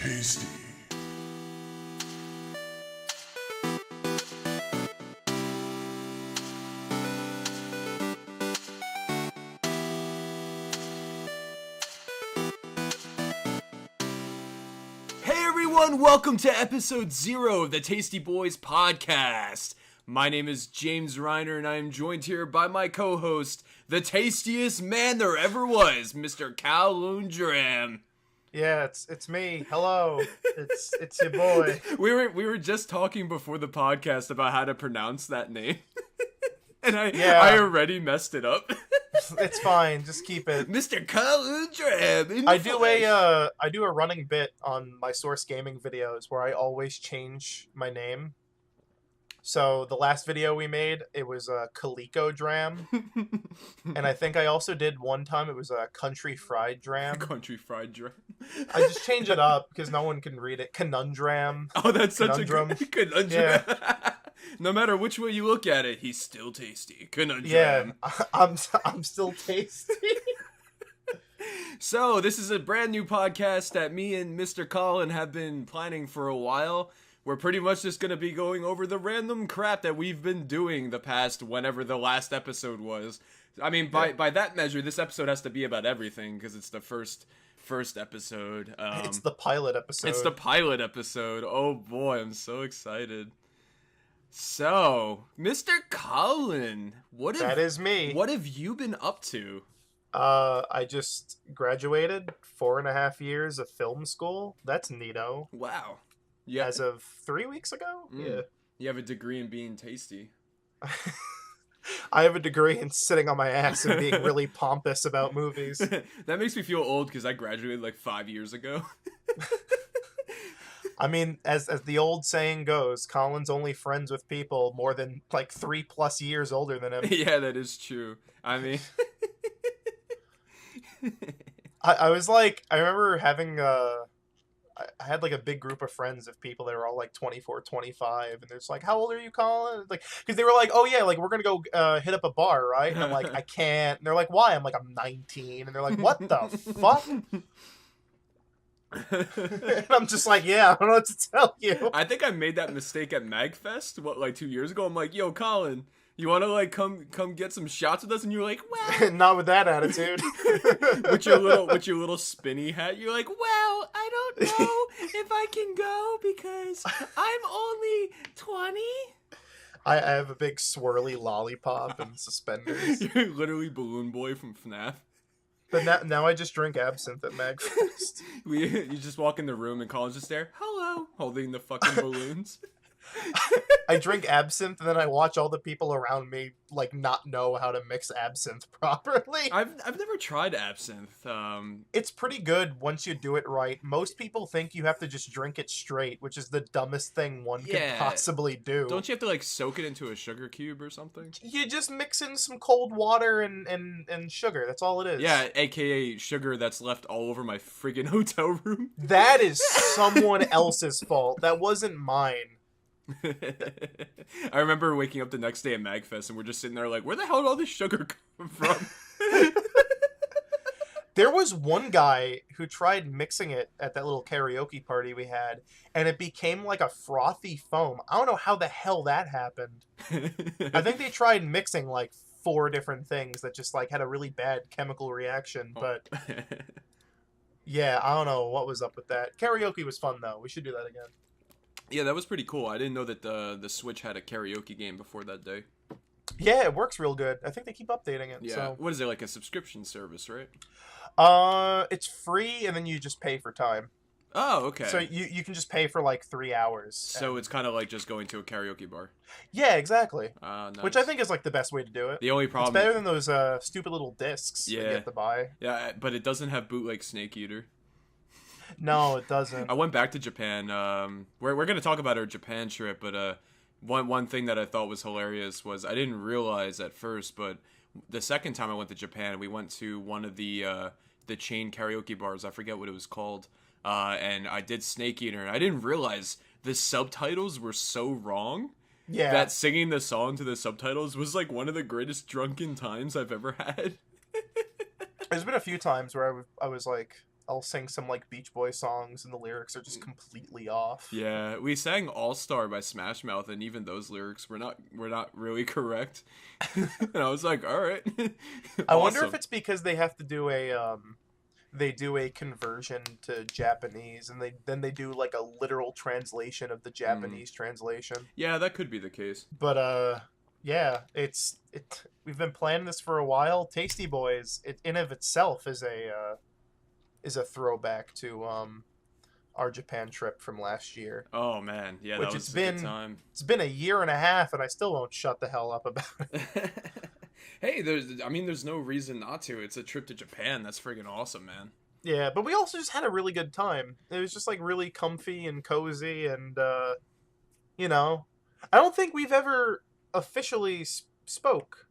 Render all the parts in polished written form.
Tasty. Hey everyone, welcome to episode 0 of the TastyBois podcast. My name is James Reiner, and I am joined here by my co-host, the tastiest man there ever was, Mr. Kawlundram. Yeah, it's me. Hello. It's your boy. We were just talking before the podcast about how to pronounce that name. And I already messed it up. It's fine. Just keep it. Mr. Kawlundram. I do a running bit on my Source Gaming videos where I always change my name. So the last video we made, it was a Dram. And I think I also did one time, it was a Country Fried Dram. Country Fried Dram. I just change it up because no one can read it. Conundrum. Oh, that's such Conundrum. a good conundrum. Yeah. No matter which way you look at it, he's still tasty. Conundrum. Yeah, I'm still tasty. So, this is a brand new podcast that me and Mr. Colin have been planning for a while. We're pretty much just going to be going over the random crap that we've been doing the past whenever the last episode was. I mean, by that measure, this episode has to be about everything because it's the first episode. It's the pilot episode. It's the pilot episode. Oh boy, I'm so excited. So, Mr. Colin, that is me. What have you been up to? I just graduated 4.5 years of film school. That's neato. Wow. Yeah. As of 3 weeks ago? Yeah. You have a degree in being tasty. I have a degree in sitting on my ass and being really pompous about movies. That makes me feel old because I graduated like 5 years ago. I mean, as the old saying goes, Colin's only friends with people more than like 3+ years older than him. Yeah, that is true. I mean... I was like, I remember having I had like a big group of friends of people that were all like 24, 25, and they're just like, how old are you, Colin? Like, because they were like, oh yeah, like we're gonna go hit up a bar, right? And I'm like, I can't. And they're like, why? I'm like, I'm 19. And they're like, what the fuck? And I'm just like, yeah, I don't know what to tell you. I think I made that mistake at MagFest, like 2 years ago. I'm like, yo, Colin, you want to like come get some shots with us? And you're like, well, not with that attitude. with your little spinny hat, you're like, well, I don't know if I can go because I'm only 20. I have a big swirly lollipop and suspenders. You're literally Balloon Boy from FNAF. But now I just drink absinthe at MagFest. You just walk in the room and Colin's just there, hello, holding the fucking balloons. I drink absinthe and then I watch all the people around me like not know how to mix absinthe properly. I've never tried absinthe. It's pretty good once you do it right. Most people think you have to just drink it straight, which is the dumbest thing one could possibly do. Don't you have to like soak it into a sugar cube or something? You just mix in some cold water and sugar. That's all it is. Yeah, aka sugar that's left all over my friggin' hotel room. That is someone else's fault. That wasn't mine. I remember waking up the next day at MagFest and we're just sitting there like, where the hell did all this sugar come from? There was one guy who tried mixing it at that little karaoke party we had, and it became like a frothy foam. I don't know how the hell that happened. I think they tried mixing like 4 different things that just like had a really bad chemical reaction, but yeah, I don't know what was up with that. Karaoke was fun though. We should do that again. Yeah, that was pretty cool. I didn't know that the Switch had a karaoke game before that day. Yeah, it works real good. I think they keep updating it. Yeah. So. What is it, like a subscription service, right? It's free, and then you just pay for time. Oh, okay. So you can just pay for like 3 hours. So it's kind of like just going to a karaoke bar. Yeah, exactly. Nice. Which I think is like the best way to do it. The only problem... It's better than those stupid little discs you have to buy. Yeah, but it doesn't have bootleg Snake Eater. No, it doesn't. I went back to Japan. We're going to talk about our Japan trip, but one thing that I thought was hilarious was I didn't realize at first, but the second time I went to Japan, we went to one of the chain karaoke bars. I forget what it was called. And I did Snake Eater, and I didn't realize the subtitles were so wrong. Yeah. That singing the song to the subtitles was like one of the greatest drunken times I've ever had. There's been a few times where I was like, I'll sing some like Beach Boy songs, and the lyrics are just completely off. Yeah, we sang All Star by Smash Mouth, and even those lyrics were not really correct. And I was like, all right. I wonder if Awesome. it's because they have to do a conversion to Japanese, and they do like a literal translation of the Mm. Japanese translation. Yeah, that could be the case. But yeah, we've been planning this for a while. TastyBois, it in of itself is a throwback to our Japan trip from last year. Oh man, yeah, that Which was a good time. it's been a year and a half, and I still won't shut the hell up about it. Hey, there's no reason not to. It's a trip to Japan. That's friggin' awesome, man. Yeah, but we also just had a really good time. It was just like really comfy and cozy, and you know, I don't think we've ever officially spoke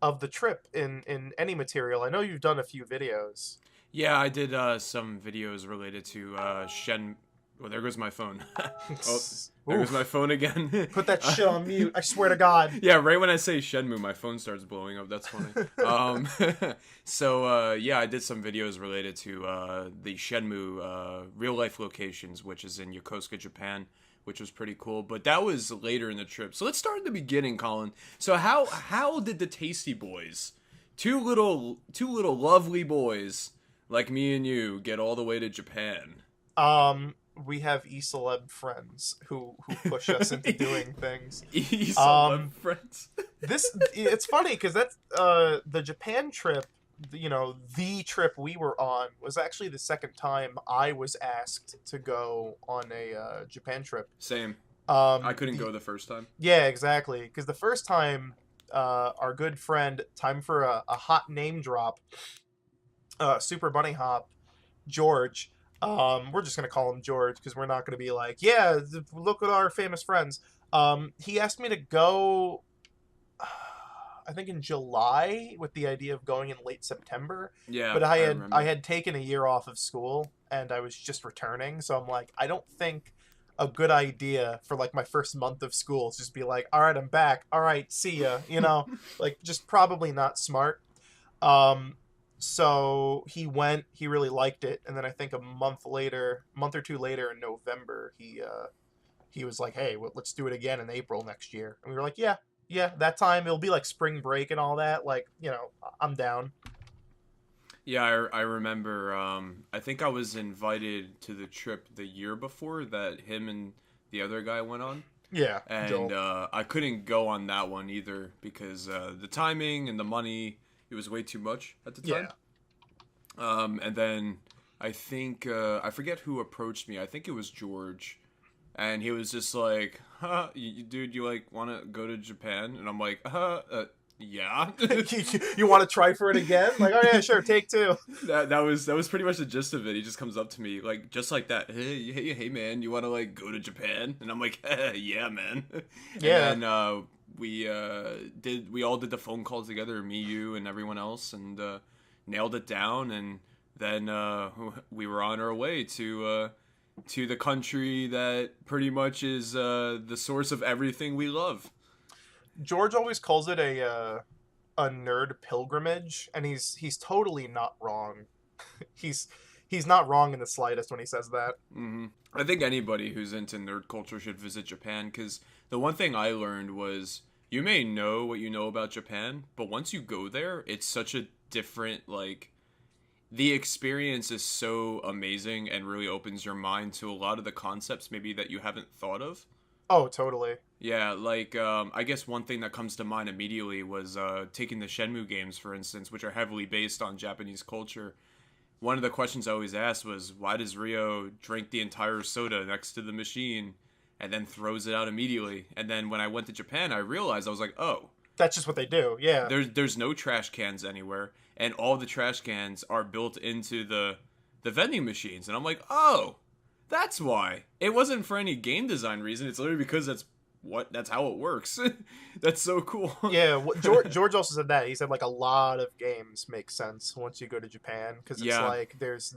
of the trip in any material. I know you've done a few videos. Yeah, I did some videos related to Shen. Well, there goes my phone. Oh, there goes Oof. my phone again. Put that shit on mute. I swear to God. Yeah, right when I say Shenmue, my phone starts blowing up. That's funny. Yeah, I did some videos related to the Shenmue real life locations, which is in Yokosuka, Japan, which was pretty cool. But that was later in the trip. So let's start at the beginning, Colin. So how did the TastyBois, two little lovely boys like me and you, get all the way to Japan? We have e-celeb friends who push us into doing things. E-celeb friends. It's funny because that's the Japan trip. The trip we were on was actually the second time I was asked to go on a Japan trip. Same. Um, I couldn't go the first time. yeah, exactly. Because the first time, our good friend, time for a hot name drop, Super Bunny Hop, George. We're just gonna call him George because we're not gonna be like, yeah, look at our famous friends. He asked me to go. I think in July with the idea of going in late September, Yeah, but I I remember. had taken a year off of school and I was just returning, so I'm like, I don't think a good idea for like my first month of school is just be like, all right, I'm back, all right, see ya, like just probably not smart. Um, so he went, he really liked it, and then I think a month or two later in November, he was like, "Hey, let's do it again in April next year." And we were like, "Yeah, yeah, that time it'll be like spring break and all that. Like, I'm down." Yeah, I remember. I think I was invited to the trip the year before that him and the other guy went on, Yeah, and Joel. I couldn't go on that one either because the timing and the money, it was way too much at the Yeah. time. And then I think I forget who approached me. I think it was George, and he was just like, "Huh, dude, you like want to go to Japan?" And I'm like, yeah." You want to try for it again? Like, oh yeah, sure, take two. That was pretty much the gist of it. He just comes up to me like just like that. Hey man, you want to like go to Japan? And I'm like, yeah, man. Yeah. And then we all did the phone call together, me, you, and everyone else, and nailed it down. And then we were on our way to the country that pretty much is the source of everything we love. George always calls it a nerd pilgrimage, and he's totally not wrong. he's he's not wrong in the slightest when he says that. I think anybody who's into nerd culture should visit Japan because the one thing I learned was you may know what you know about Japan, but once you go there, it's such a different, like, the experience is so amazing and really opens your mind to a lot of the concepts maybe that you haven't thought of. Oh, totally. Yeah, like, I guess one thing that comes to mind immediately was taking the Shenmue games, for instance, which are heavily based on Japanese culture. One of the questions I always asked was, why does Ryo drink the entire soda next to the machine and then throws it out immediately? And then when I went to Japan, I realized, I was like, oh, That's just what they do. Yeah. there's no trash cans anywhere, and all the trash cans are built into the vending machines. And I'm like, oh, that's why. It wasn't for any game design reason. It's literally because that's how it works. That's so cool. Yeah, George also said that. He said like a lot of games make sense once you go to Japan because it's Yeah. like there's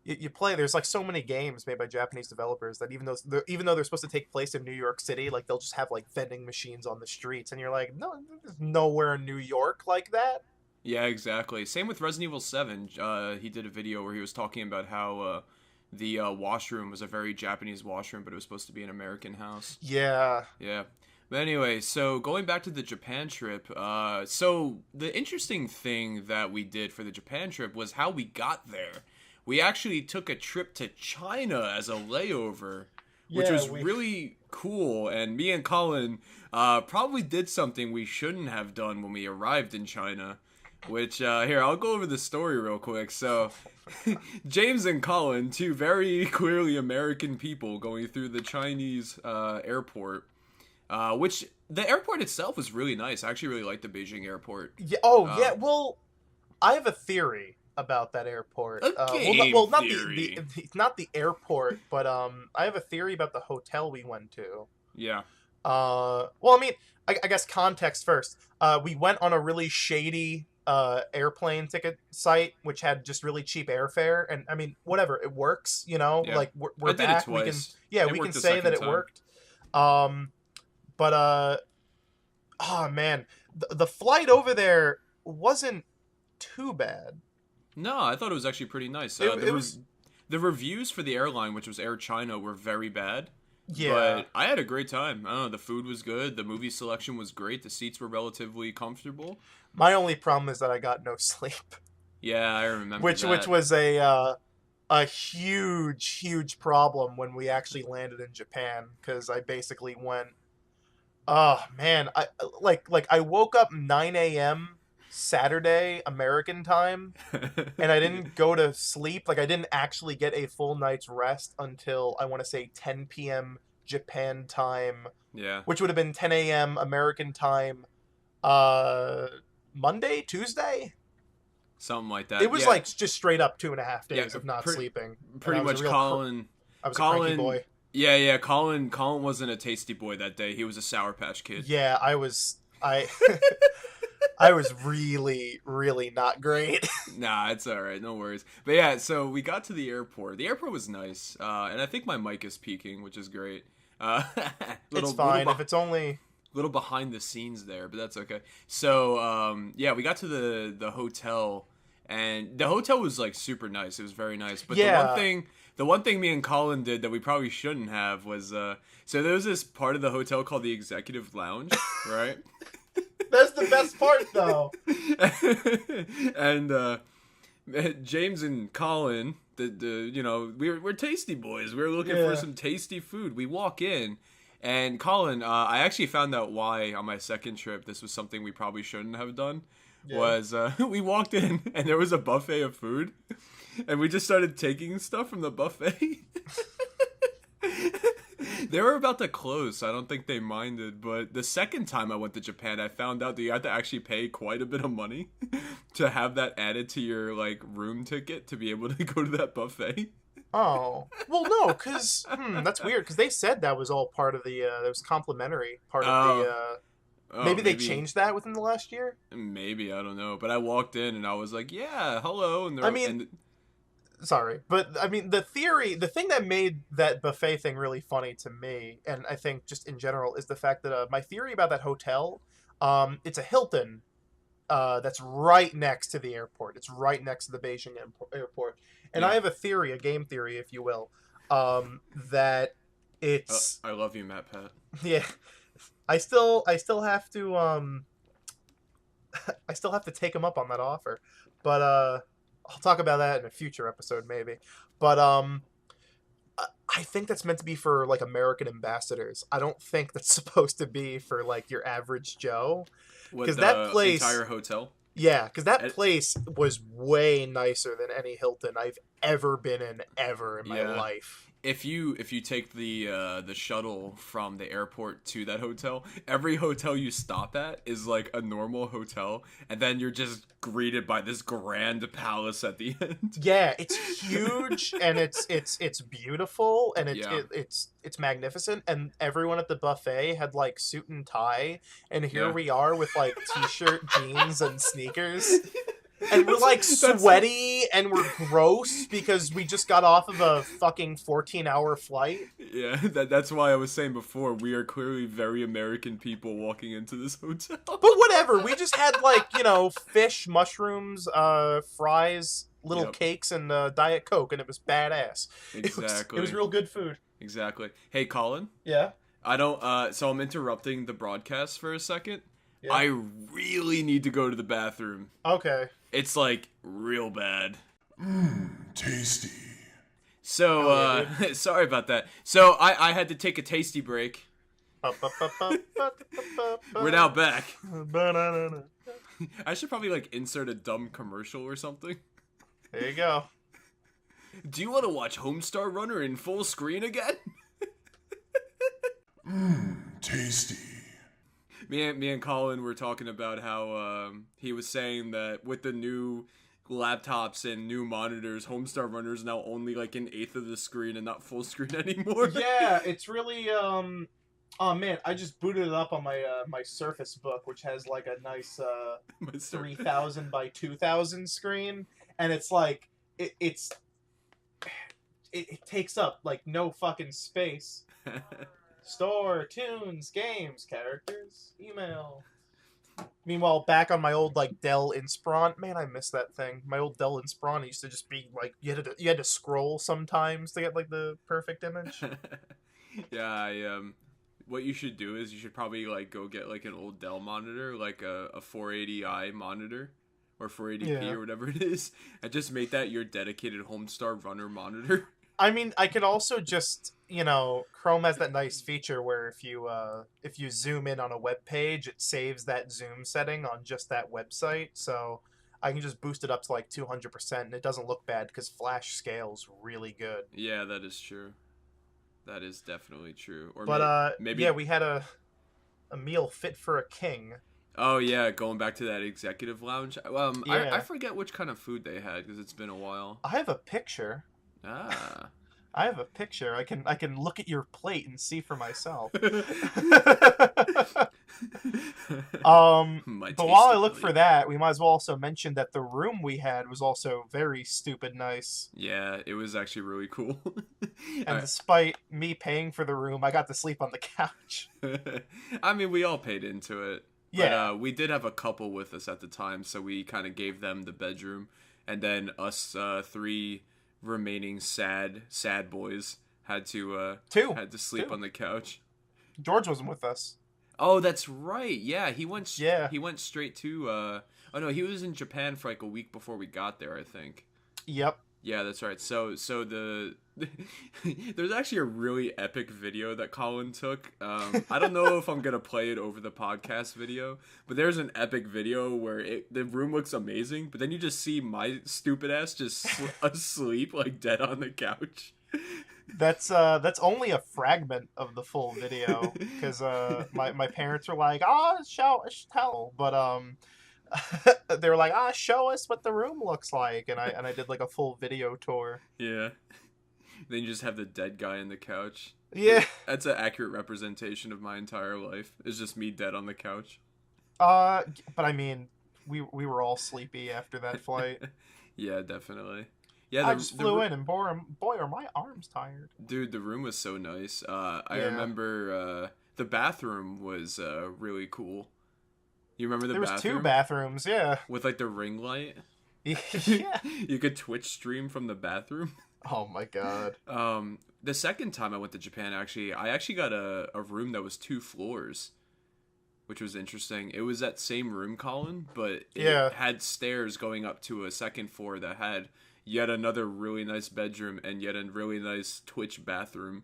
you play, there's like so many games made by Japanese developers that even though they're supposed to take place in New York City, like they'll just have like vending machines on the streets, and you're like, no, there's nowhere in New York like that. Yeah, exactly. Same with Resident Evil 7. He did a video where he was talking about how the washroom was a very Japanese washroom, but it was supposed to be an American house. Yeah. Yeah. But anyway, so going back to the Japan trip, so the interesting thing that we did for the Japan trip was how we got there. We actually took a trip to China as a layover, which was really cool. And me and Colin probably did something we shouldn't have done when we arrived in China. Which, here, I'll go over the story real quick. So, James and Colin, two very clearly American people going through the Chinese airport, which the airport itself was really nice. I actually really liked the Beijing airport. Yeah. Oh, yeah. Well, I have a theory about that airport. Well, not not the airport, but I have a theory about the hotel we went to. Yeah. Well, I mean, I guess context first. We went on a really shady airplane ticket site, which had just really cheap airfare, and I mean, whatever, it works, you know. Yeah. Like we're I did back. it twice. We can say that it worked. But oh man, the flight over there wasn't too bad. No, I thought it was actually pretty nice. The reviews for the airline, which was Air China, were very bad. Yeah. But I had a great time. I don't know, the food was good. The movie selection was great. The seats were relatively comfortable. My only problem is that I got no sleep. Yeah, I remember Which was a huge problem when we actually landed in Japan, because I basically went, oh man, I woke up 9 a.m. Saturday American time, and I didn't go to sleep. Like, I didn't actually get a full night's rest until, I want to say, 10 p.m. Japan time. Yeah. Which would have been 10 a.m. American time, Monday, Tuesday? Something like that. It was like just straight up 2.5 days of not sleeping. Pretty much Colin. I was a cranky boy. Yeah, Colin wasn't a tasty boy that day. He was a Sour Patch Kid. Yeah, I was I was really, really not great. Nah, it's alright, no worries. But yeah, so we got to the airport. The airport was nice, and I think my mic is peaking, which is great. It's fine if it's only... Little behind the scenes there, but that's okay. So, yeah, we got to the hotel, and the hotel was, like, super nice. It was very nice. But the one thing me and Colin did that we probably shouldn't have was, so there was this part of the hotel called the Executive Lounge, right? That's the best part, though. And James and Colin, we're tasty boys. We're looking for some tasty food. We walk in, and Colin, I actually found out why on my second trip this was something we probably shouldn't have done. Yeah. Was we walked in and there was a buffet of food, and we just started taking stuff from the buffet. They were about to close, so I don't think they minded. But the second time I went to Japan, I found out that you had to actually pay quite a bit of money to have that added to your like room ticket to be able to go to that buffet. Oh, well, no, because that's weird. Because they said that was all part of the that was complimentary part of the. Maybe they changed that within the last year. Maybe, I don't know. But I walked in and I was like, "Yeah, hello," and sorry, but I mean, the thing that made that buffet thing really funny to me, and I think just in general, is the fact that my theory about that hotel, it's a Hilton, that's right next to the airport. It's right next to the Beijing airport, and I have a theory, a game theory, if you will, that it's. I love you, Matt Pat. Yeah, I still have to I still have to take him up on that offer, but I'll talk about that in a future episode, maybe. But I think that's meant to be for like American ambassadors. I don't think that's supposed to be for like your average Joe. Because that place, entire hotel. Yeah, because that place was way nicer than any Hilton I've ever been in my life. If you take the shuttle from the airport to that hotel, every hotel you stop at is like a normal hotel, and then you're just greeted by this grand palace at the end. Yeah, it's huge and it's beautiful and it's magnificent, and everyone at the buffet had like suit and tie, and here we are with like t-shirt, jeans, and sneakers. And we're like That's- sweaty and we're gross because we just got off of a fucking 14-hour flight. Yeah, that's why I was saying before, we are clearly very American people walking into this hotel. But whatever, we just had like, fish, mushrooms, fries, little Yep. cakes, and Diet Coke, and it was badass. Exactly. It was real good food. Exactly. Hey, Colin? Yeah? I don't, so I'm interrupting the broadcast for a second. Yeah. I really need to go to the bathroom. Okay. It's, like, real bad. Tasty. So, Oh, yeah, sorry about that. So, I had to take a tasty break. We're now back. I should probably, like, insert a dumb commercial or something. There you go. Do you want to watch Homestar Runner in full screen again? Tasty. Me and Colin were talking about how he was saying that with the new laptops and new monitors, Homestar Runner is now only like an eighth of the screen and not full screen anymore. Yeah, it's really oh man, I just booted it up on my my Surface Book, which has like a nice 3000 by 2000 screen, and it's like it takes up like no fucking space. Store, tunes, games, characters, email. Meanwhile, back on my old like Dell Inspiron, man, I miss that thing. My old Dell Inspiron used to just be like you had to scroll sometimes to get like the perfect image. Yeah, what you should do is you should probably like go get like an old Dell monitor, like a 480i monitor or 480p Yeah. or whatever it is, and just make that your dedicated Homestar Runner monitor. I mean, I could also just, Chrome has that nice feature where if you zoom in on a web page, it saves that zoom setting on just that website. So I can just boost it up to like 200%, and it doesn't look bad because Flash scales really good. Yeah, that is true. That is definitely true. Or But maybe yeah, we had a meal fit for a king. Oh yeah, going back to that executive lounge. Yeah. I forget which kind of food they had because it's been a while. I have a picture. Ah. I have a picture. I can look at your plate and see for myself. My But while I tasty look plate. for that, we might as well also mention that the room we had was also very stupid nice. Yeah, it was actually really cool. And despite me paying for the room, I got to sleep on the couch. I mean, we all paid into it. Yeah. But we did have a couple with us at the time, so we kind of gave them the bedroom, and then us three remaining sad boys had to sleep Two. on the couch. George wasn't with us. Oh, that's right. Yeah, he went. Yeah. He went straight to. Oh no, he was in Japan for like a week before we got there, I think. Yep. Yeah, that's right. So there's actually a really epic video that Colin took. I don't know if I'm gonna play it over the podcast video, but there's an epic video where the room looks amazing, but then you just see my stupid ass just asleep like dead on the couch. That's only a fragment of the full video because my parents were like, tell, but they were like, show us what the room looks like, and I did like a full video tour. Yeah. Then you just have the dead guy on the couch. Yeah. That's an accurate representation of my entire life. It's just me dead on the couch. But I mean, we were all sleepy after that flight. Yeah, definitely. Yeah, I just flew in, and boy, are my arms tired. Dude, the room was so nice. I Yeah. remember the bathroom was really cool. You remember the There was bathroom? two bathrooms, yeah. With like the ring light? Yeah. You could Twitch stream from the bathroom. Oh my god. The second time I went to Japan, I actually got a room that was 2 floors, which was interesting. It was that same room, Colin, but it had stairs going up to a second floor that had yet another really nice bedroom and yet a really nice Twitch bathroom.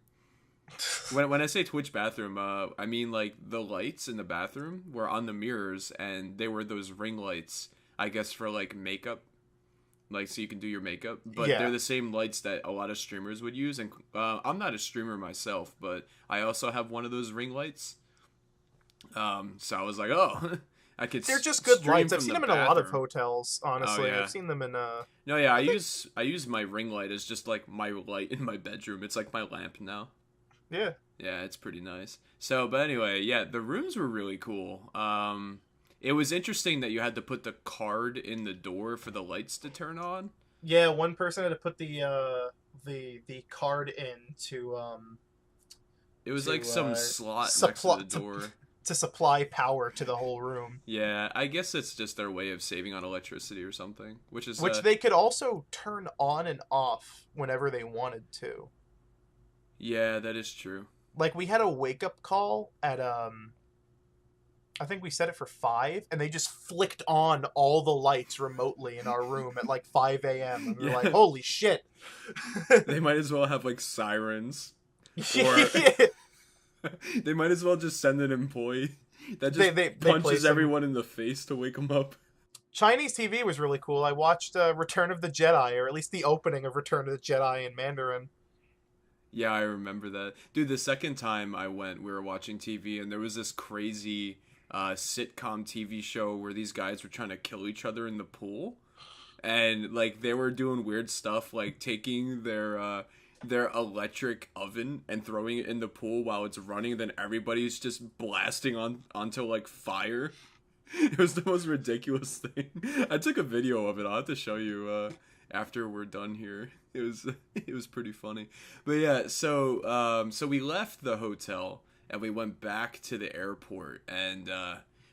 When I say Twitch bathroom, I mean like the lights in the bathroom were on the mirrors, and they were those ring lights, I guess, for like makeup, like so you can do your makeup. But Yeah. they're the same lights that a lot of streamers would use. And I'm not a streamer myself, but I also have one of those ring lights. So I was like, oh, I could. They're just good stream lights. I've from seen the them in a lot of bathroom. hotels, honestly. yeah. I've seen them in No, yeah, I use my ring light as just like my light in my bedroom. It's like my lamp now. yeah. Yeah, it's pretty nice. So, but anyway, yeah, the rooms were really cool. It was interesting that you had to put the card in the door for the lights to turn on. Yeah, one person had to put the card in It was like to some slot next to supply the door. to supply power to the whole room. Yeah, I guess it's just their way of saving on electricity or something, which is Which they could also turn on and off whenever they wanted to. yeah, that is true. Like we had a wake up call at I think we set it for 5, and they just flicked on all the lights remotely in our room at like 5 a.m. And we were like, holy shit. They might as well have like sirens. Or They might as well just send an employee that just they punches everyone in the face to wake them up. Chinese TV was really cool. I watched Return of the Jedi, or at least the opening of Return of the Jedi in Mandarin. Yeah, I remember that. Dude, the second time I went, we were watching TV, and there was this crazy sitcom TV show where these guys were trying to kill each other in the pool. And, like, they were doing weird stuff, like taking their electric oven and throwing it in the pool while it's running, then everybody's just blasting onto, like, fire. It was the most ridiculous thing. I took a video of it. I'll have to show you after we're done here. It was pretty funny. But yeah, so we left the hotel and we went back to the airport, and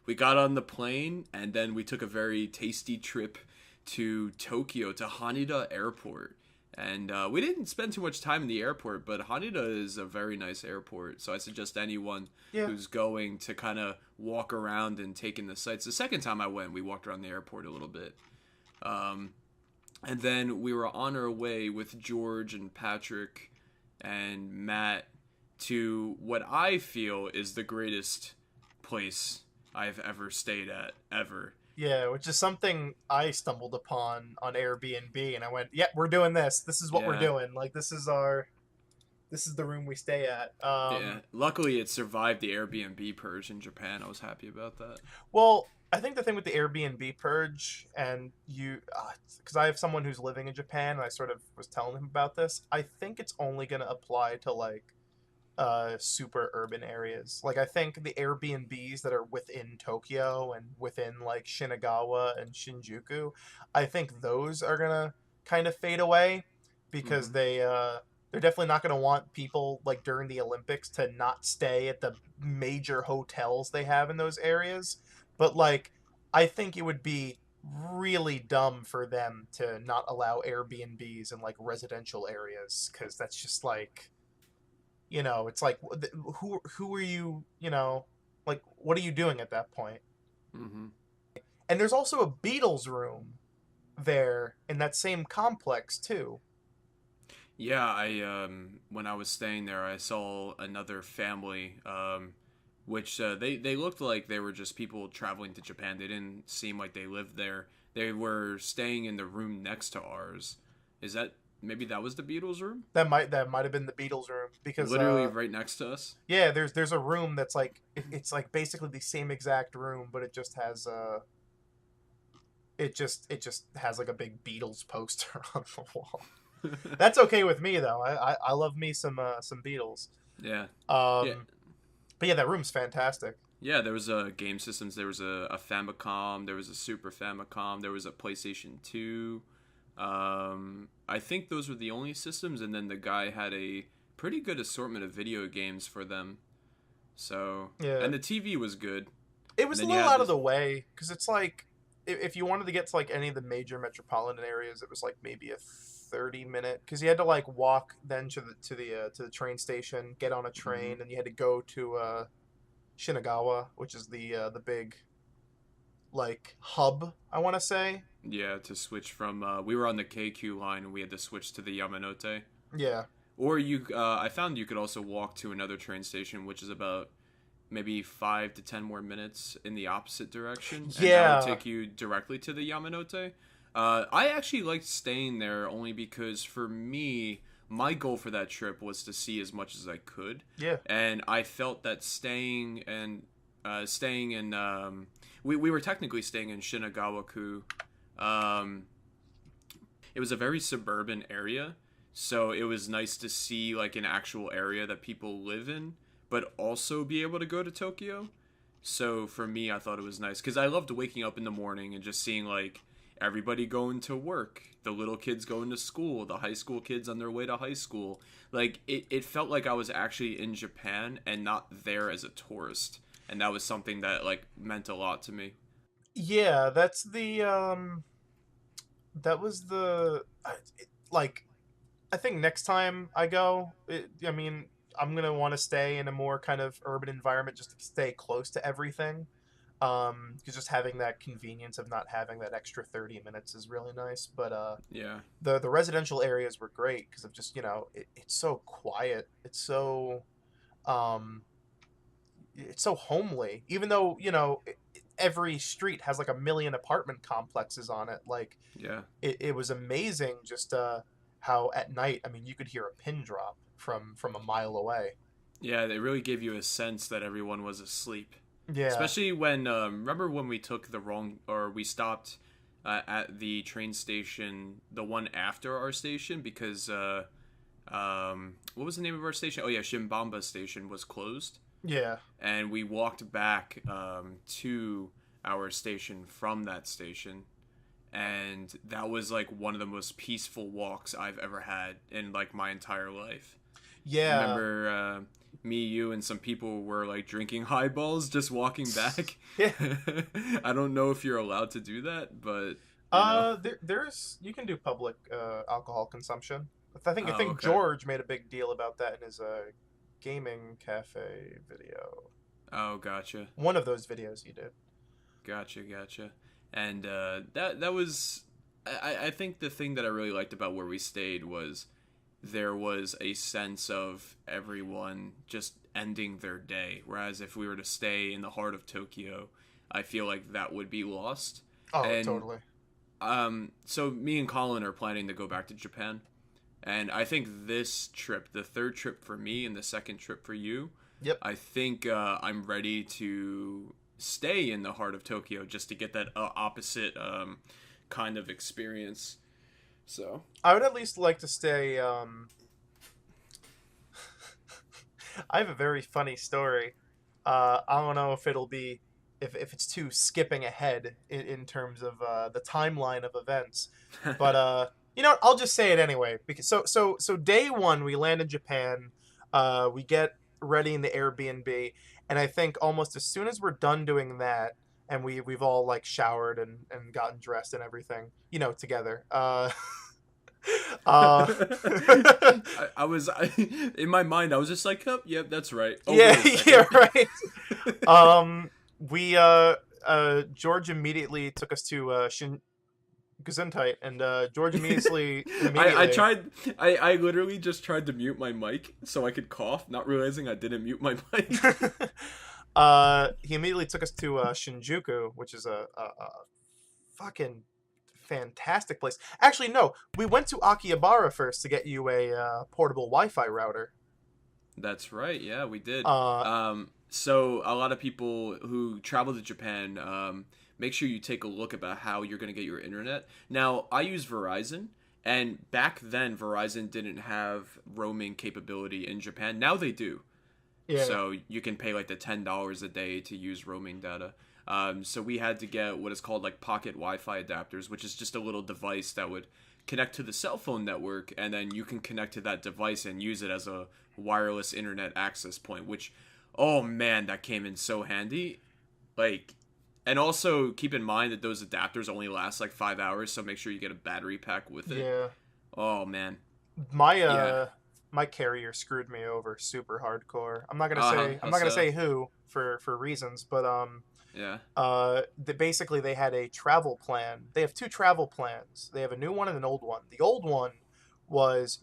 we got on the plane, and then we took a very tasty trip to Tokyo, to Haneda Airport. And we didn't spend too much time in the airport, but Haneda is a very nice airport, so I suggest anyone who's going to kind of walk around and take in the sights. The second time I went, we walked around the airport a little bit. And then we were on our way with George and Patrick and Matt to what I feel is the greatest place I've ever stayed at, ever. Yeah, which is something I stumbled upon on Airbnb, and I went, "Yeah, we're doing this. This is what we're doing. Like, this is the room we stay at." Yeah, luckily it survived the Airbnb purge in Japan. I was happy about that. Well, I think the thing with the Airbnb purge, and because I have someone who's living in Japan, and I sort of was telling him about this. I think it's only going to apply to like super urban areas. Like I think the Airbnbs that are within Tokyo and within like Shinagawa and Shinjuku, I think those are gonna kind of fade away because they're definitely not gonna want people like during the Olympics to not stay at the major hotels they have in those areas. But like I think it would be really dumb for them to not allow Airbnbs in like residential areas, because that's just like, it's like, who are you, like, what are you doing at that point? Mm-hmm. And there's also a Beatles room there in that same complex too. Yeah, I when I was staying there, I saw another family, which they looked like they were just people traveling to Japan. They didn't seem like they lived there. They were staying in the room next to ours. Maybe that was the Beatles room? That might have been the Beatles room, because literally right next to us. Yeah, there's a room that's like it's like basically the same exact room, but it just has it just has like a big Beatles poster on the wall. That's okay with me though. I love me some Beatles. Yeah. But yeah, that room's fantastic. Yeah, there was game systems. There was a Famicom. There was a Super Famicom. There was a PlayStation 2. I think those were the only systems, and then the guy had a pretty good assortment of video games for them. So yeah, and the TV was good. It was a little out of the way, because it's like if you wanted to get to like any of the major metropolitan areas, it was like maybe a 30-minute, because you had to like walk then to the train station, get on a train, and you had to go to Shinagawa, which is the big like hub, I want to say. Yeah, to switch from we were on the KQ line and we had to switch to the Yamanote. Yeah. Or I found you could also walk to another train station, which is about maybe 5 to 10 more minutes in the opposite direction. And that would take you directly to the Yamanote. I actually liked staying there only because for me, my goal for that trip was to see as much as I could. Yeah. And I felt that staying in we were technically staying in Shinagawa-ku. It was a very suburban area, so it was nice to see like an actual area that people live in, but also be able to go to Tokyo. So for me, I thought it was nice because I loved waking up in the morning and just seeing like everybody going to work, the little kids going to school, the high school kids on their way to high school. Like it felt like I was actually in Japan and not there as a tourist. And that was something that like meant a lot to me. Yeah, that's the that was the like I think next time I go, I mean, I'm gonna want to stay in a more kind of urban environment just to stay close to everything. Because just having that convenience of not having that extra 30 minutes is really nice. But Yeah. the residential areas were great because of just it's so quiet. Um, it's so homely. Even though every street has like a million apartment complexes on it. Like Yeah. it was amazing just how at night, I mean, you could hear a pin drop from a mile away. Yeah, they really gave you a sense that everyone was asleep. Yeah. Especially when, remember when we took the wrong, or we stopped at the train station, the one after our station, because, what was the name of our station? Oh yeah, Shimbamba station was closed. Yeah. And we walked back to our station from that station. And that was like one of the most peaceful walks I've ever had in like my entire life. Yeah. Remember me, you, and some people were like drinking highballs just walking back. Yeah. I don't know if you're allowed to do that, but there's you can do public alcohol consumption. I think okay. George made a big deal about that in his gaming cafe video. Oh, gotcha, One of those videos he did. gotcha. And that was, I think the thing that I really liked about where we stayed was there was a sense of everyone just ending their day. Whereas if we were to stay in the heart of Tokyo, I feel like that would be lost. Oh, And totally. so me and Colin are planning to go back to Japan. And I think this trip, the third trip for me and the second trip for you, Yep. I think I'm ready to stay in the heart of Tokyo just to get that opposite kind of experience. So I would at least like to stay. I have a very funny story. I don't know if it'll be if it's too skipping ahead in terms of the timeline of events, but I'll just say it anyway because so day one we land in Japan, we get ready in the Airbnb, and I think almost as soon as we're done doing that, and we've all like showered and gotten dressed and everything, together. Uh, In my mind, I was just like, oh, yep, that's right. Oh, yeah, wait a yeah, second. right. We George immediately took us to Gesundheit, and George immediately. I literally just tried to mute my mic so I could cough, not realizing I didn't mute my mic. He immediately took us to Shinjuku, which is a fucking fantastic place. Actually, no, we went to Akihabara first to get you a portable Wi-Fi router. That's right. Yeah, we did. Uh, So a lot of people who travel to Japan, make sure you take a look about how you're going to get your internet. Now, I use Verizon, and back then Verizon didn't have roaming capability in Japan. Now they do. yeah, So you can pay like the $10 a day to use roaming data. So we had to get what is called like pocket Wi-Fi adapters, which is just a little device that would connect to the cell phone network, and then you can connect to that device and use it as a wireless internet access point, which, oh man, that came in so handy. Like, and also keep in mind that those adapters only last like 5 hours, so make sure you get a battery pack with it. yeah. Oh man. My Yeah. my carrier screwed me over super hardcore. I'm not gonna Uh-huh. say I'm How not gonna so? say who for reasons, but Yeah. basically they had a travel plan. They have two travel plans. They have a new one and an old one. The old one was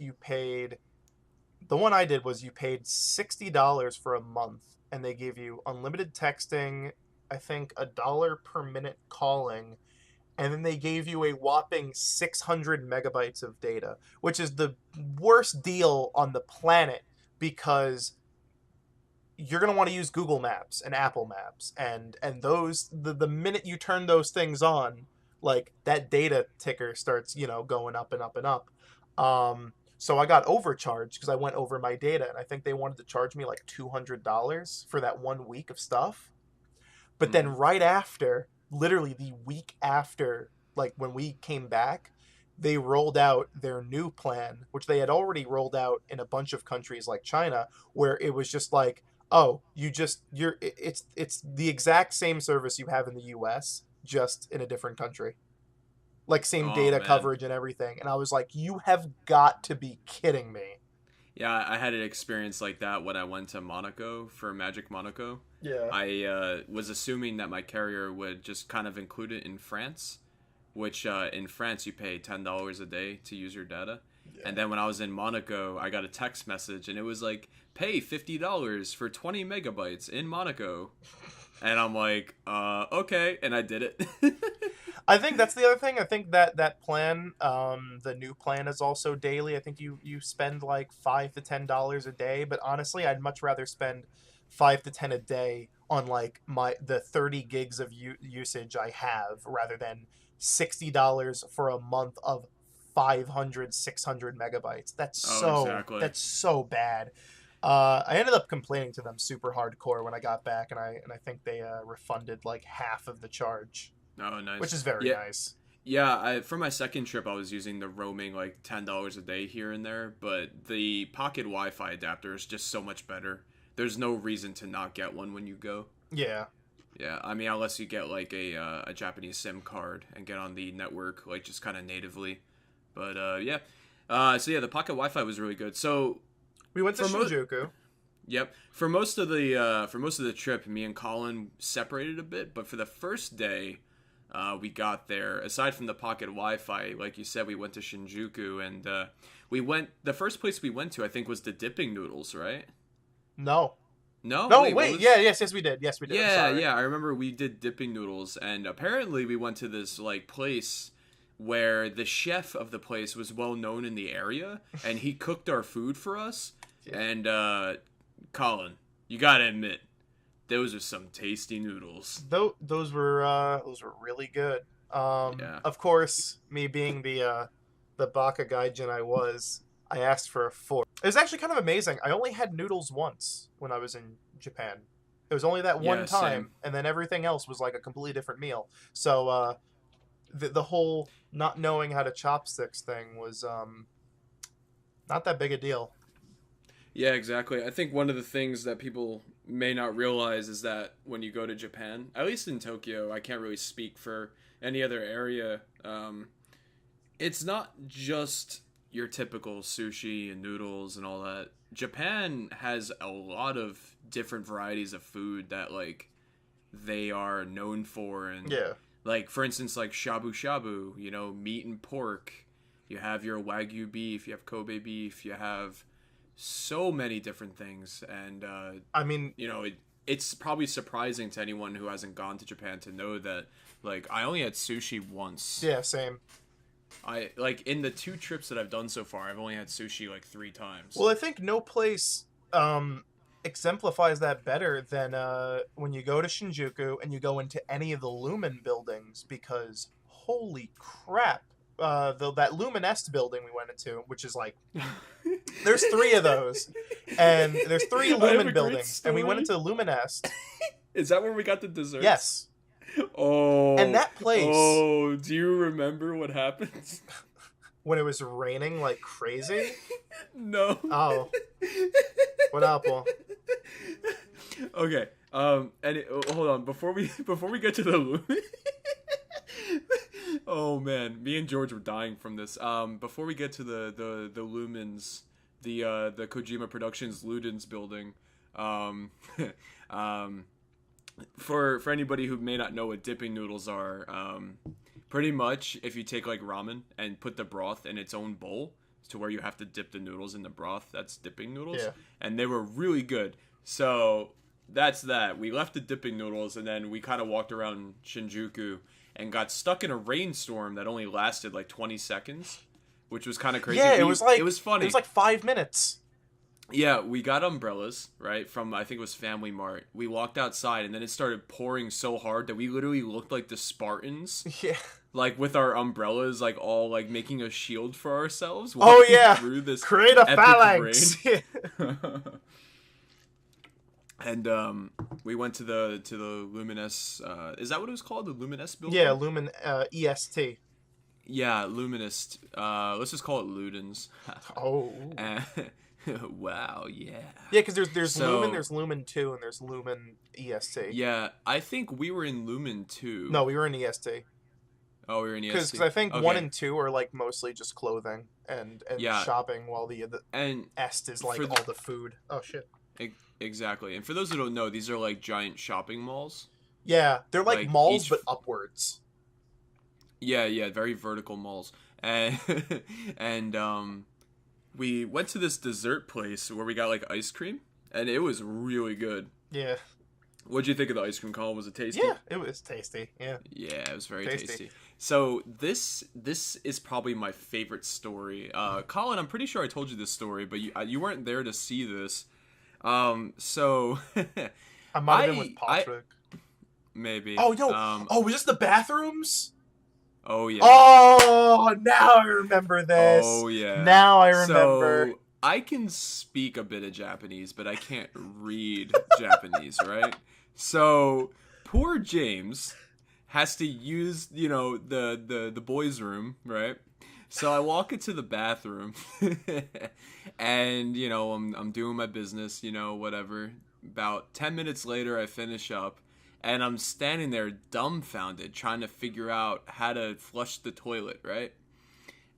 the one I did was you paid $60 for a month, and they gave you unlimited texting, I think $1 per minute calling, and then they gave you a whopping 600 megabytes of data, which is the worst deal on the planet because you're going to want to use Google Maps and Apple Maps, and those the minute you turn those things on, like that data ticker starts going up and up and up. So I got overcharged because I went over my data, and I think they wanted to charge me like $200 for that 1 week of stuff. But then right after, literally the week after, like when we came back, they rolled out their new plan, which they had already rolled out in a bunch of countries like China, where it was just like, oh, it's the exact same service you have in the US, just in a different country. Like same Oh data man. coverage and everything. And I was like, you have got to be kidding me. Yeah, I had an experience like that when I went to Monaco for Magic Monaco. Yeah. I was assuming that my carrier would just kind of include it in France, which in France you pay $10 a day to use your data. Yeah. And then when I was in Monaco, I got a text message and it was like, pay $50 for 20 megabytes in Monaco. And I'm like, okay. And I did it. I think that's the other thing. I think that plan, the new plan is also daily. I think you spend like $5 to $10 a day, but honestly, I'd much rather spend 5 to 10 a day on like the 30 gigs of usage I have rather than $60 for a month of 500, 600 megabytes. That's that's so bad. I ended up complaining to them super hardcore when I got back, and I think they refunded like half of the charge. Oh, nice. Which is very nice. Yeah, for my second trip, I was using the roaming like $10 a day here and there, but the pocket Wi-Fi adapter is just so much better. There's no reason to not get one when you go. Yeah. Yeah, I mean, unless you get like a Japanese SIM card and get on the network like just kind of natively. But yeah. So yeah, the pocket Wi-Fi was really good. So we went to Shinjuku. Yep. For most of the trip, me and Colin separated a bit, but for the first day, we got there. Aside from the pocket Wi-Fi, like you said, we went to Shinjuku, and the first place we went to, I think, was the dipping noodles, right? No. No, wait. Yes, we did. Yes, we did. Yeah. I remember we did dipping noodles, and apparently we went to this like place where the chef of the place was well known in the area, and he cooked our food for us. Yeah. And Colin, you gotta admit, those are some tasty noodles. Those were really good. Yeah. Of course, me being the baka gaijin I asked for a fork. It was actually kind of amazing. I only had noodles once when I was in Japan. It was only that one time, same. And then everything else was like a completely different meal. So the whole not knowing how to chopsticks thing was not that big a deal. Yeah, exactly. I think one of the things that people may not realize is that when you go to Japan, at least in Tokyo, I can't really speak for any other area, it's not just your typical sushi and noodles and all that. Japan has a lot of different varieties of food that like they are known for, and like for instance like shabu shabu, you know, meat and pork. You have your wagyu beef, you have Kobe beef, you have so many different things, and I mean, you know, it's probably surprising to anyone who hasn't gone to Japan to know that like I only had sushi once. Yeah, same. I like in the 2 trips that I've done so far, I've only had sushi like 3 times. Well, I think no place exemplifies that better than when you go to Shinjuku and you go into any of the Lumen buildings, because holy crap, that Luminesque building we went into, which is like there's 3 of those, and there's 3 Lumen buildings, and we went into Luminesque. Is that where we got the dessert? Yes. Oh. And that place. Oh, do you remember what happened? When it was raining like crazy? No. Oh. What apple? Okay. Hold on. Before we get to the Lumen. Oh man, me and George were dying from this. Before we get to the Lumens, the Kojima Productions Ludens building, for anybody who may not know what dipping noodles are, pretty much if you take like ramen and put the broth in its own bowl to where you have to dip the noodles in the broth, that's dipping noodles. Yeah. And they were really good. So that's that. We left the dipping noodles and then we kind of walked around Shinjuku and got stuck in a rainstorm that only lasted like 20 seconds, which was kind of crazy. Yeah, it was funny. It was like 5 minutes. Yeah, we got umbrellas, right, from, I think it was Family Mart. We walked outside, and then it started pouring so hard that we literally looked like the Spartans. Yeah. Like, with our umbrellas, like, all, like, making a shield for ourselves. Oh, yeah. Through this create a phalanx. And we went to the Luminous. Is that what it was called? The Luminous building? Yeah, Lumen EST. Yeah, Luminous. Let's just call it Ludens. Oh. And, wow, yeah. Yeah, because there's So- Lumen, there's Lumen 2, and there's Lumen EST. Yeah, I think we were in Lumen 2. No, we were in EST. Oh, we were in EST. Because I think Okay. 1 and 2 are like mostly just clothing and Yeah. shopping, while the And Est is like for the- all the food. Oh shit. exactly. And for those who don't know, these are like giant shopping malls. Yeah, they're like, Like, malls each- but upwards. Yeah, very vertical malls. And and we went to this dessert place where we got like ice cream, and it was really good. Yeah. What'd you think of the ice cream, Colin? Was it tasty? Yeah, it was tasty. Yeah. Yeah, it was very Tasty. tasty. So this is probably my favorite story. Colin, I'm pretty sure I told you this story, but you weren't there to see this. So I might have been with I- Patrick. maybe. Oh, yo. Oh, was this the bathrooms? Oh yeah. Oh, now I remember this. Oh yeah. Now I remember. So I can speak a bit of Japanese, but I can't read Japanese, right? So poor James has to use, the boys' room, right? So I walk into the bathroom, and I'm doing my business, whatever. About 10 minutes later, I finish up, and I'm standing there dumbfounded, trying to figure out how to flush the toilet, right?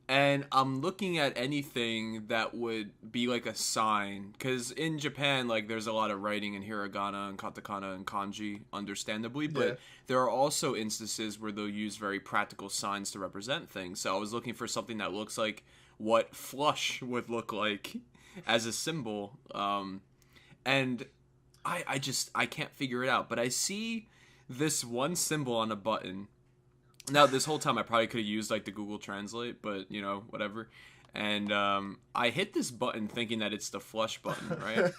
And I'm looking at anything that would be like a sign, because in Japan, like, there's a lot of writing in hiragana and katakana and kanji, understandably, but Yeah. there are also instances where they'll use very practical signs to represent things. So I was looking for something that looks like what flush would look like as a symbol, and I can't figure it out. But I see this one symbol on a button. Now, this whole time I probably could have used like the Google Translate, but whatever. And I hit this button thinking that it's the flush button, right?